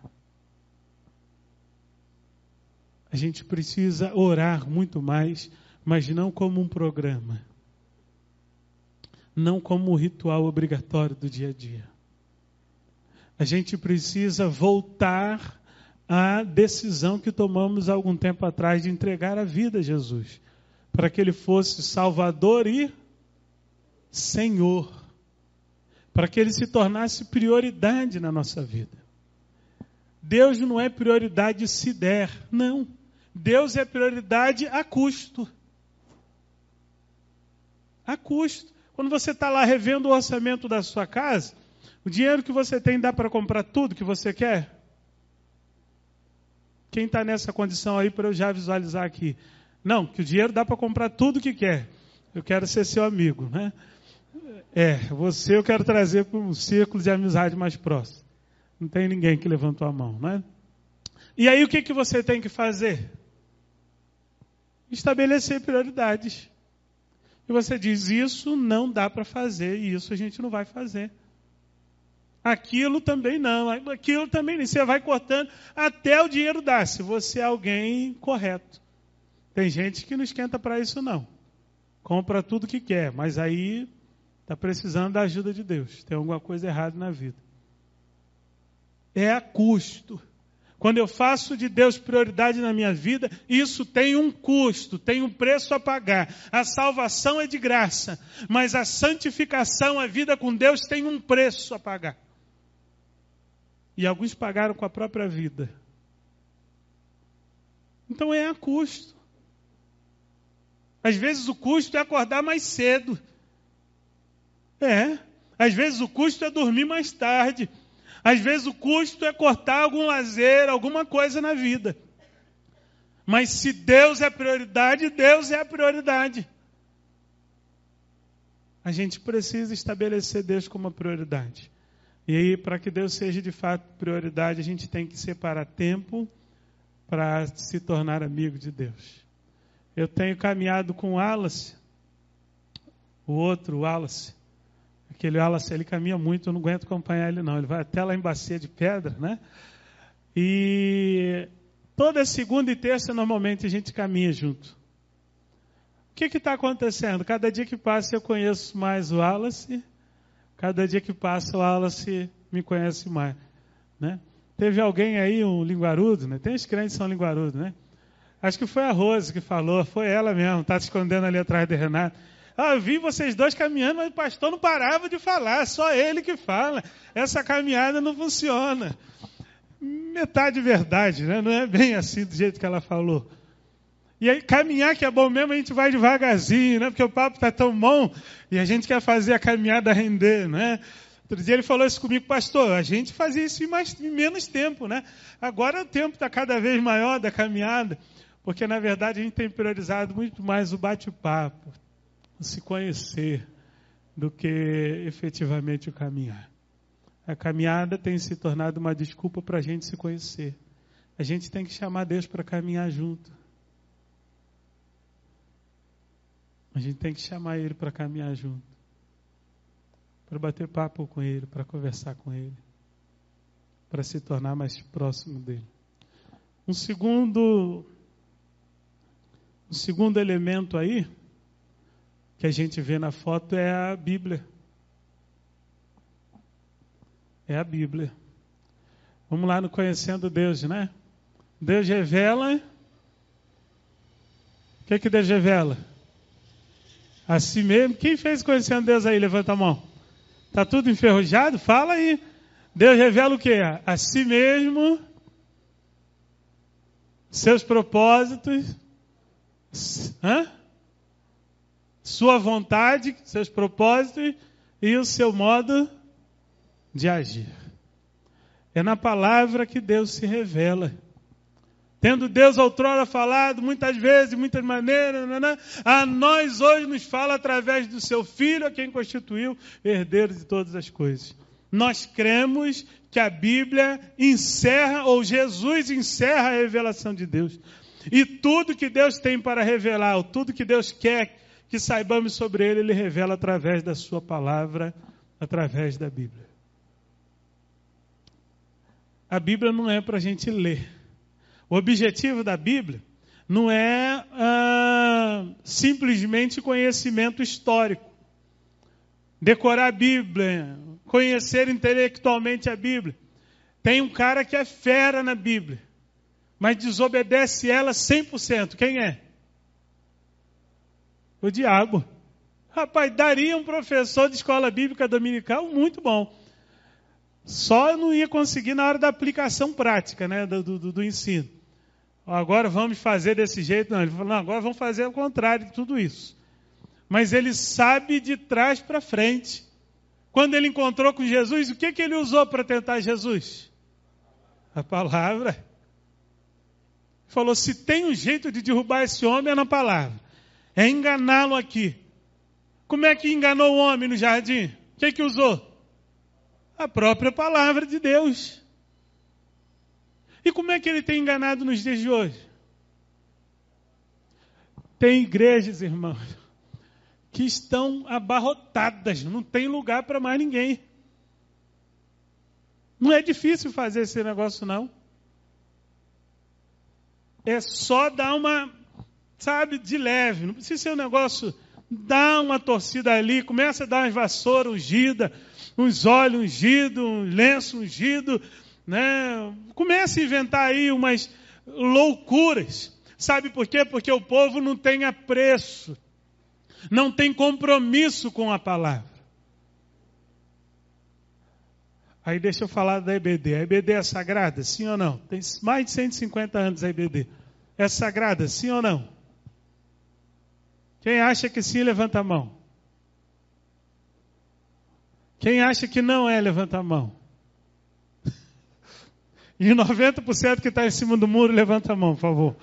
A gente precisa orar muito mais, mas não como um programa. Não como um ritual obrigatório do dia a dia. A gente precisa voltar à decisão que tomamos há algum tempo atrás de entregar a vida a Jesus, para que Ele fosse Salvador e Senhor, para que Ele se tornasse prioridade na nossa vida. Deus não é prioridade se der, não. Deus é prioridade a custo. A custo. Quando você está lá revendo o orçamento da sua casa, o dinheiro que você tem dá para comprar tudo que você quer? Quem está nessa condição aí para eu já visualizar aqui? Não, que o dinheiro dá para comprar tudo que quer. Eu quero ser seu amigo, né? Você eu quero trazer para um círculo de amizade mais próximo. Não tem ninguém que levantou a mão, né? E aí o que você tem que fazer? Estabelecer prioridades. E você diz, isso não dá para fazer, e isso a gente não vai fazer. Aquilo também não, aquilo também não. Você vai cortando até o dinheiro dar, se você é alguém correto. Tem gente que não esquenta para isso não. Compra tudo que quer, mas aí está precisando da ajuda de Deus. Tem alguma coisa errada na vida. É a custo. Quando eu faço de Deus prioridade na minha vida, isso tem um custo, tem um preço a pagar. A salvação é de graça, mas a santificação, a vida com Deus tem um preço a pagar. E alguns pagaram com a própria vida. Então é a custo. Às vezes o custo é acordar mais cedo. Às vezes o custo é dormir mais tarde. Às vezes o custo é cortar algum lazer, alguma coisa na vida. Mas se Deus é prioridade, Deus é a prioridade. A gente precisa estabelecer Deus como a prioridade. E aí, para que Deus seja de fato prioridade, a gente tem que separar tempo para se tornar amigo de Deus. Eu tenho caminhado com o Wallace, o outro Wallace. Aquele Wallace, ele caminha muito, eu não aguento acompanhar ele não. Ele vai até lá em Bacia de Pedra, né? E toda segunda e terça, normalmente, a gente caminha junto. O que está acontecendo? Cada dia que passa, eu conheço mais o Wallace. Cada dia que passa, o Wallace me conhece mais, né? Teve alguém aí, um linguarudo, né? Tem os crentes que são linguarudos, né? Acho que foi a Rose que falou, foi ela mesmo, está se escondendo ali atrás de Renato. Eu vi vocês dois caminhando, mas o pastor não parava de falar, só ele que fala. Essa caminhada não funciona. Metade verdade, né? Não é bem assim do jeito que ela falou. E aí, caminhar que é bom mesmo, a gente vai devagarzinho, né? Porque o papo está tão bom e a gente quer fazer a caminhada render, né? Outro dia ele falou isso comigo, pastor, a gente fazia isso em menos tempo, né? Agora o tempo está cada vez maior da caminhada, porque na verdade a gente tem priorizado muito mais o bate-papo, o se conhecer, do que efetivamente o caminhar. A caminhada tem se tornado uma desculpa para a gente se conhecer. A gente tem que chamar Deus para caminhar junto. A gente tem que chamar Ele para caminhar junto. Para bater papo com Ele, para conversar com Ele. Para se tornar mais próximo dEle. Um segundo elemento aí, que a gente vê na foto, é a Bíblia. É a Bíblia. Vamos lá no Conhecendo Deus, né? Deus revela. O que Deus revela? A si mesmo. Quem fez Conhecendo Deus aí? Levanta a mão. Está tudo enferrujado? Fala aí. Deus revela o quê? A si mesmo, seus propósitos, sua vontade, seus propósitos e o seu modo de agir. É na palavra que Deus se revela. Tendo Deus outrora falado, muitas vezes, de muitas maneiras, a nós hoje nos fala através do seu Filho, a quem constituiu herdeiro de todas as coisas. Nós cremos que a Bíblia encerra, ou Jesus encerra a revelação de Deus. E tudo que Deus tem para revelar, ou tudo que Deus quer que saibamos sobre Ele, Ele revela através da sua palavra, através da Bíblia. A Bíblia não é para a gente ler. O objetivo da Bíblia não é simplesmente conhecimento histórico. Decorar a Bíblia, conhecer intelectualmente a Bíblia. Tem um cara que é fera na Bíblia, mas desobedece ela 100%. Quem é? O diabo. Rapaz, daria um professor de escola bíblica dominical muito bom. Só não ia conseguir na hora da aplicação prática, né, do ensino. Agora vamos fazer desse jeito. Não, ele falou, não, agora vamos fazer o contrário de tudo isso. Mas ele sabe de trás para frente. Quando ele encontrou com Jesus, o que ele usou para tentar Jesus? A palavra. Falou, se tem um jeito de derrubar esse homem é na palavra. É enganá-lo aqui. Como é que enganou o homem no jardim? O que usou? A própria palavra de Deus. E como é que ele tem enganado nos dias de hoje? Tem igrejas, irmãos, que estão abarrotadas, não tem lugar para mais ninguém. Não é difícil fazer esse negócio, não. É só dar uma, de leve. Não precisa ser um negócio, dá uma torcida ali, começa a dar umas vassouras ungidas, uns óleos ungidos, um lenço ungido, né? Começa a inventar aí umas loucuras. Sabe por quê? Porque o povo não tem apreço, não tem compromisso com a palavra. Aí deixa eu falar da EBD. A EBD é sagrada? Sim ou não? Tem mais de 150 anos a EBD. é sagrada, sim ou não? Quem acha que sim, levanta a mão. Quem acha que não é, levanta a mão. E 90% que está em cima do muro, levanta a mão, por favor.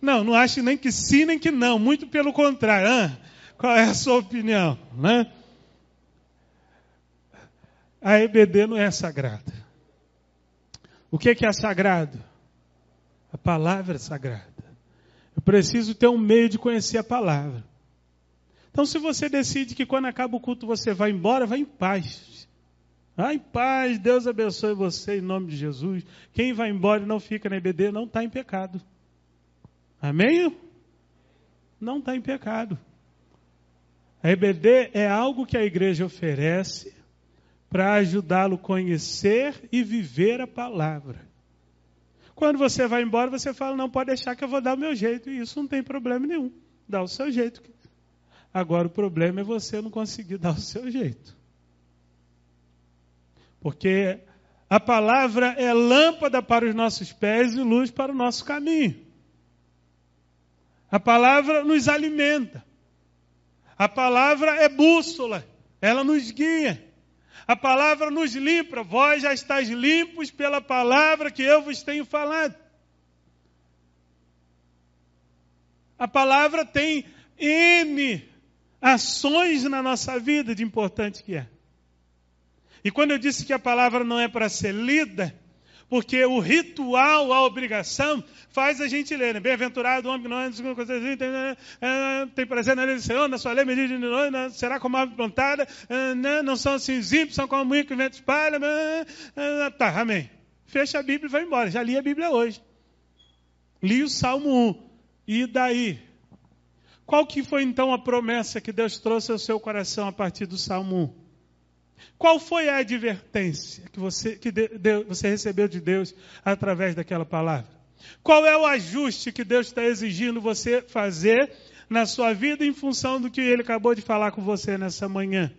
Não acho nem que sim, nem que não. Muito pelo contrário. Qual é a sua opinião? Né? A EBD não é sagrada. O que é sagrado? A palavra é sagrada. Eu preciso ter um meio de conhecer a palavra. Então, se você decide que quando acaba o culto você vai embora, vai em paz. Vai em paz, Deus abençoe você em nome de Jesus. Quem vai embora e não fica na EBD não está em pecado. Amém? Não está em pecado. A EBD é algo que a igreja oferece para ajudá-lo a conhecer e viver a palavra. Quando você vai embora, você fala, não, pode deixar que eu vou dar o meu jeito. E isso não tem problema nenhum. Dá o seu jeito. Agora o problema é você não conseguir dar o seu jeito. Porque a palavra é lâmpada para os nossos pés e luz para o nosso caminho. A palavra nos alimenta. A palavra é bússola. Ela nos guia. A palavra nos limpa. Vós já estáis limpos pela palavra que eu vos tenho falado. A palavra tem N ações na nossa vida de importante que é. E quando eu disse que a palavra não é para ser lida, porque o ritual, a obrigação, faz a gente ler. Né? Bem-aventurado o homem que não anda segundo coisas tem prazer na lei do Senhor, na sua lei medida de noite, será como árvore plantada, não são assim os ímpios, são como moinho que o vento espalha. Tá, amém. Fecha a Bíblia e vai embora. Já li a Bíblia hoje. Li o Salmo 1. E daí? Qual que foi então a promessa que Deus trouxe ao seu coração a partir do Salmo 1? Qual foi a advertência que você recebeu de Deus através daquela palavra? Qual é o ajuste que Deus está exigindo você fazer na sua vida em função do que Ele acabou de falar com você nessa manhã?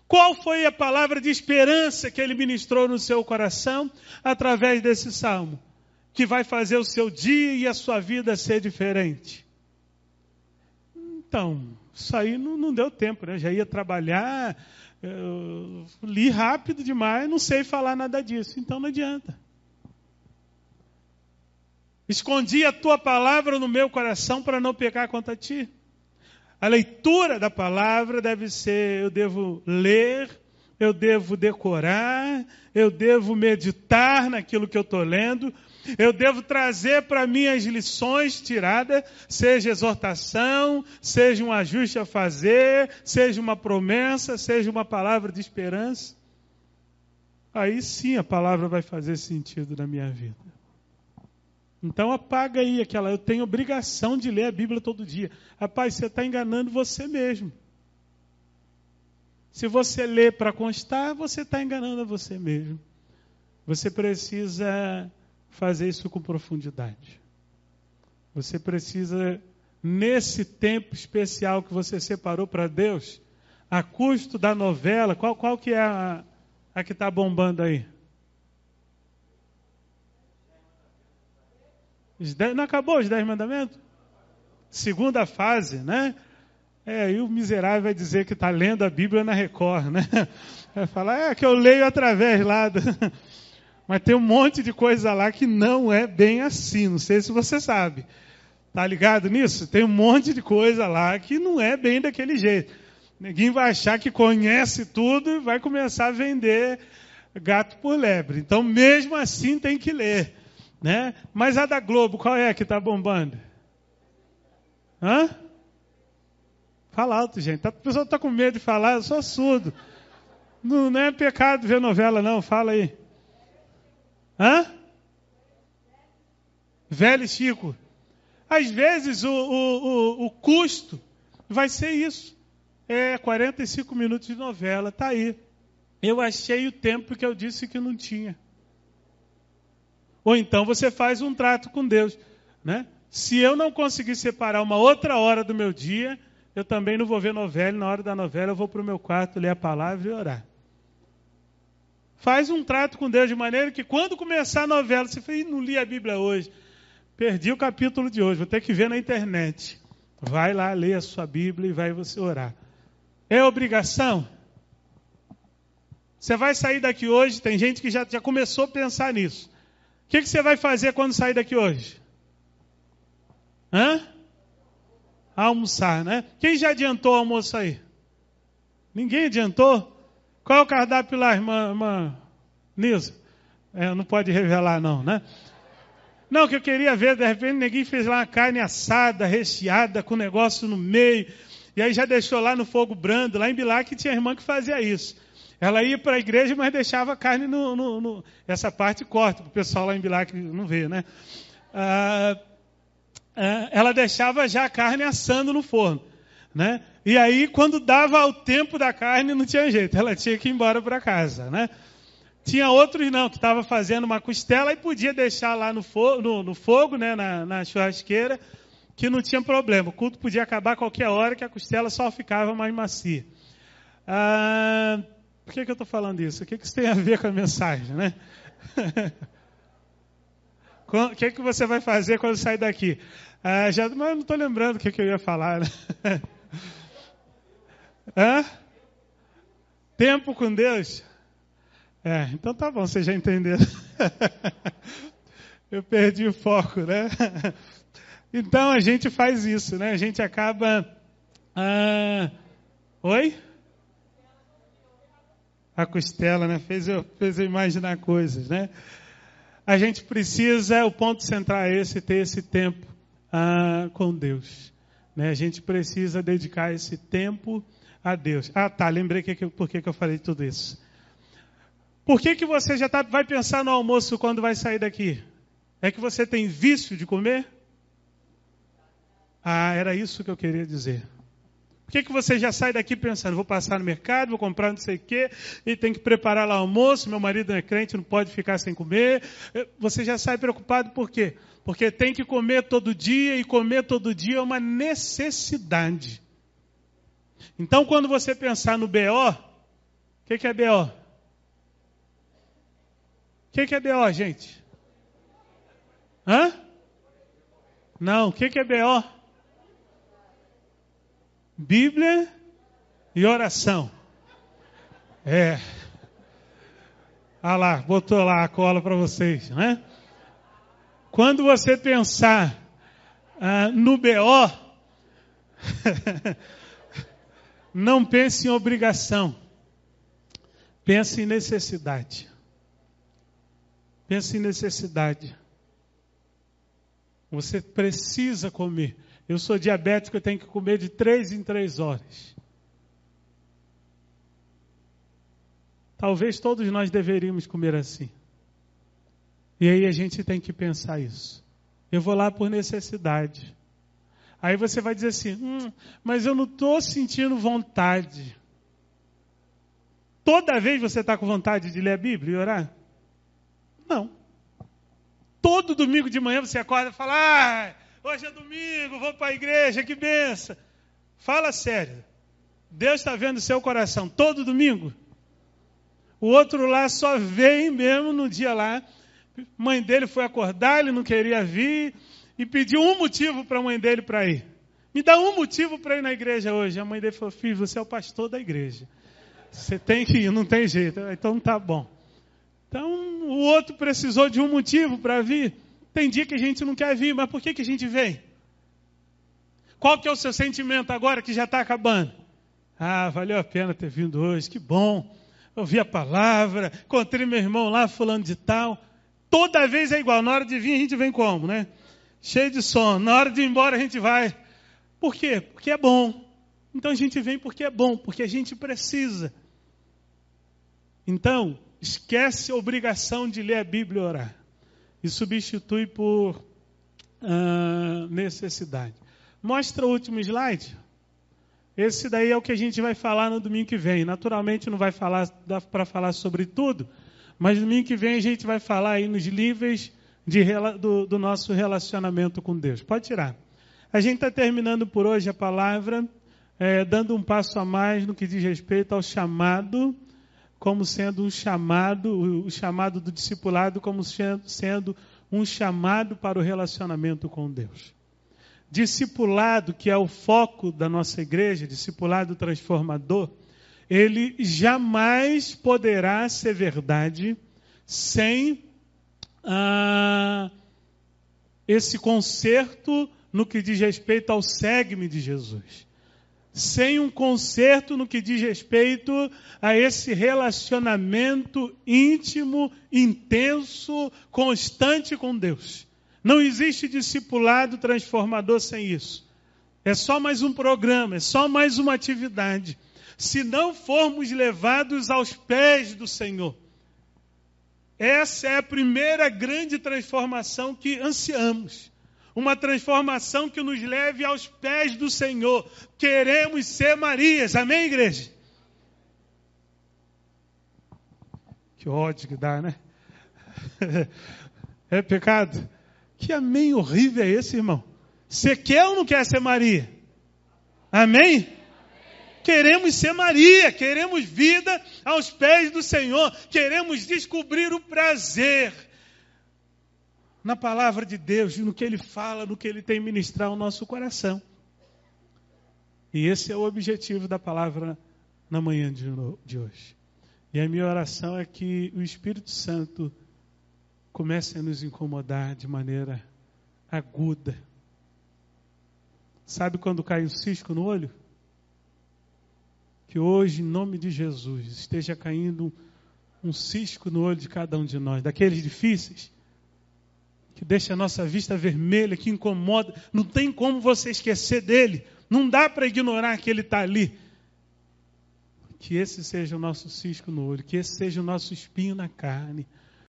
Qual foi a palavra de esperança que Ele ministrou no seu coração através desse salmo? Que vai fazer o seu dia e a sua vida ser diferente? Então, isso aí não deu tempo, né? Já ia trabalhar... Eu li rápido demais, não sei falar nada disso, então não adianta. Escondi a tua palavra no meu coração para não pecar contra ti. A leitura da palavra deve ser, eu devo ler, eu devo decorar, eu devo meditar naquilo que eu estou lendo, eu devo trazer para mim as lições tiradas, seja exortação, seja um ajuste a fazer, seja uma promessa, seja uma palavra de esperança. Aí sim a palavra vai fazer sentido na minha vida. Então apaga aí eu tenho obrigação de ler a Bíblia todo dia. Rapaz, você está enganando você mesmo. Se você lê para constar, você está enganando a você mesmo. Você precisa fazer isso com profundidade. Você precisa, nesse tempo especial que você separou para Deus, a custo da novela, qual que é a que está bombando aí? Não acabou os 10 mandamentos? Segunda fase, né? E o miserável vai dizer que está lendo a Bíblia na Record, né? Vai falar, que eu leio através lá do... Mas tem um monte de coisa lá que não é bem assim. Não sei se você sabe. Tá ligado nisso? Tem um monte de coisa lá que não é bem daquele jeito. Ninguém vai achar que conhece tudo e vai começar a vender gato por lebre. Então, mesmo assim, tem que ler. Né? Mas a da Globo, qual é que está bombando? Hã? Fala alto, gente. A pessoa está com medo de falar, eu sou surdo. Não é pecado ver novela, não. Fala aí. Hã? Velho Chico. Às vezes o custo vai ser isso. 45 minutos de novela, está aí. Eu achei o tempo que eu disse que não tinha. Ou então você faz um trato com Deus. Né? Se eu não conseguir separar uma outra hora do meu dia, eu também não vou ver novela. Na hora da novela eu vou para o meu quarto, ler a palavra e orar. Faz um trato com Deus de maneira que quando começar a novela, você fala, não li a Bíblia hoje. Perdi o capítulo de hoje, vou ter que ver na internet. Vai lá ler a sua Bíblia e vai você orar. É obrigação? Você vai sair daqui hoje, tem gente que já começou a pensar nisso. O que você vai fazer quando sair daqui hoje? Almoçar, né? Quem já adiantou o almoço aí? Ninguém adiantou? Qual é o cardápio lá, irmã Nilza? Não pode revelar não, né? Não, que eu queria ver, de repente ninguém fez lá uma carne assada, recheada, com negócio no meio. E aí já deixou lá no fogo brando, lá em Bilac tinha irmã que fazia isso. Ela ia para a igreja, mas deixava a carne essa parte corta, para o pessoal lá em Bilac não ver, né? Ela deixava já a carne assando no forno, né? E aí, quando dava o tempo da carne, não tinha jeito, ela tinha que ir embora para casa, né? Tinha outros não, que estavam fazendo uma costela e podia deixar lá no fogo, né? Na churrasqueira, que não tinha problema. O culto podia acabar a qualquer hora, que a costela só ficava mais macia. Por que eu estou falando isso? O que isso tem a ver com a mensagem, né? O que você vai fazer quando sair daqui? Mas eu não estou lembrando o que eu ia falar, né? Tempo com Deus? Então tá bom, vocês já entenderam. Eu perdi o foco, né? Então a gente faz isso, né? A gente acaba... Oi? A costela, né? Fez eu imaginar coisas, né? A gente precisa, o ponto central é esse, ter esse tempo com Deus. Né? A gente precisa dedicar esse tempo a Deus. Lembrei por que eu falei tudo isso. Por que você já vai pensar no almoço quando vai sair daqui? É que você tem vício de comer? Era isso que eu queria dizer. Por que você já sai daqui pensando, vou passar no mercado, vou comprar não sei o quê, e tem que preparar lá o almoço, meu marido não é crente, não pode ficar sem comer. Você já sai preocupado por quê? Porque tem que comer todo dia, e comer todo dia é uma necessidade. Então, quando você pensar no BO, o que é BO? O que é BO, gente? Não, o que é BO? Bíblia e oração. Lá, botou lá a cola para vocês, né? Quando você pensar no BO, não pense em obrigação. Pense em necessidade. Pense em necessidade. Você precisa comer. Eu sou diabético, eu tenho que comer de 3 em 3 horas. Talvez todos nós deveríamos comer assim. E aí a gente tem que pensar isso. Eu vou lá por necessidade. Aí você vai dizer assim, mas eu não estou sentindo vontade. Toda vez você está com vontade de ler a Bíblia e orar? Não. Todo domingo de manhã você acorda e fala, hoje é domingo, vou para a igreja, que benção. Fala sério. Deus está vendo o seu coração todo domingo? O outro lá só vem mesmo no dia lá. Mãe dele foi acordar, ele não queria vir e pediu um motivo para a mãe dele para ir. Me dá um motivo para ir na igreja hoje. A mãe dele falou, filho, você é o pastor da igreja. Você tem que ir, não tem jeito. Então tá bom. Então o outro precisou de um motivo para vir. Tem dia que a gente não quer vir, mas por que a gente vem? Qual que é o seu sentimento agora que já está acabando? Valeu a pena ter vindo hoje, que bom. Ouvi a palavra, encontrei meu irmão lá fulano de tal. Toda vez é igual, na hora de vir a gente vem como, né? Cheio de sono, na hora de ir embora a gente vai. Por quê? Porque é bom. Então a gente vem porque é bom, porque a gente precisa. Então, esquece a obrigação de ler a Bíblia e orar. E substitui por necessidade. Mostra o último slide. Esse daí é o que a gente vai falar no domingo que vem. Naturalmente não vai dar para falar sobre tudo, mas no domingo que vem a gente vai falar aí nos níveis do nosso relacionamento com Deus. Pode tirar. A gente está terminando por hoje a palavra, dando um passo a mais no que diz respeito ao chamado como sendo um chamado, o chamado do discipulado como sendo um chamado para o relacionamento com Deus. Discipulado, que é o foco da nossa igreja, discipulado transformador, ele jamais poderá ser verdade sem esse conserto no que diz respeito ao segue-me de Jesus. Sem um conserto no que diz respeito a esse relacionamento íntimo, intenso, constante com Deus. Não existe discipulado transformador sem isso. É só mais um programa, é só mais uma atividade. Se não formos levados aos pés do Senhor. Essa é a primeira grande transformação que ansiamos. Uma transformação que nos leve aos pés do Senhor. Queremos ser Marias. Amém, igreja? Que ódio que dá, né? É pecado? Que amém horrível é esse, irmão? Você quer ou não quer ser Maria? Amém? Queremos ser Maria, queremos vida aos pés do Senhor, queremos descobrir o prazer na palavra de Deus, no que Ele fala, no que Ele tem ministrar ao nosso coração. E esse é o objetivo da palavra na manhã de hoje. E a minha oração é que o Espírito Santo comece a nos incomodar de maneira aguda. Sabe quando cai um cisco no olho? Que hoje, em nome de Jesus, esteja caindo um cisco no olho de cada um de nós, daqueles difíceis, que deixa a nossa vista vermelha, que incomoda, não tem como você esquecer dele, não dá para ignorar que ele está ali. Que esse seja o nosso cisco no olho, que esse seja o nosso espinho na carne,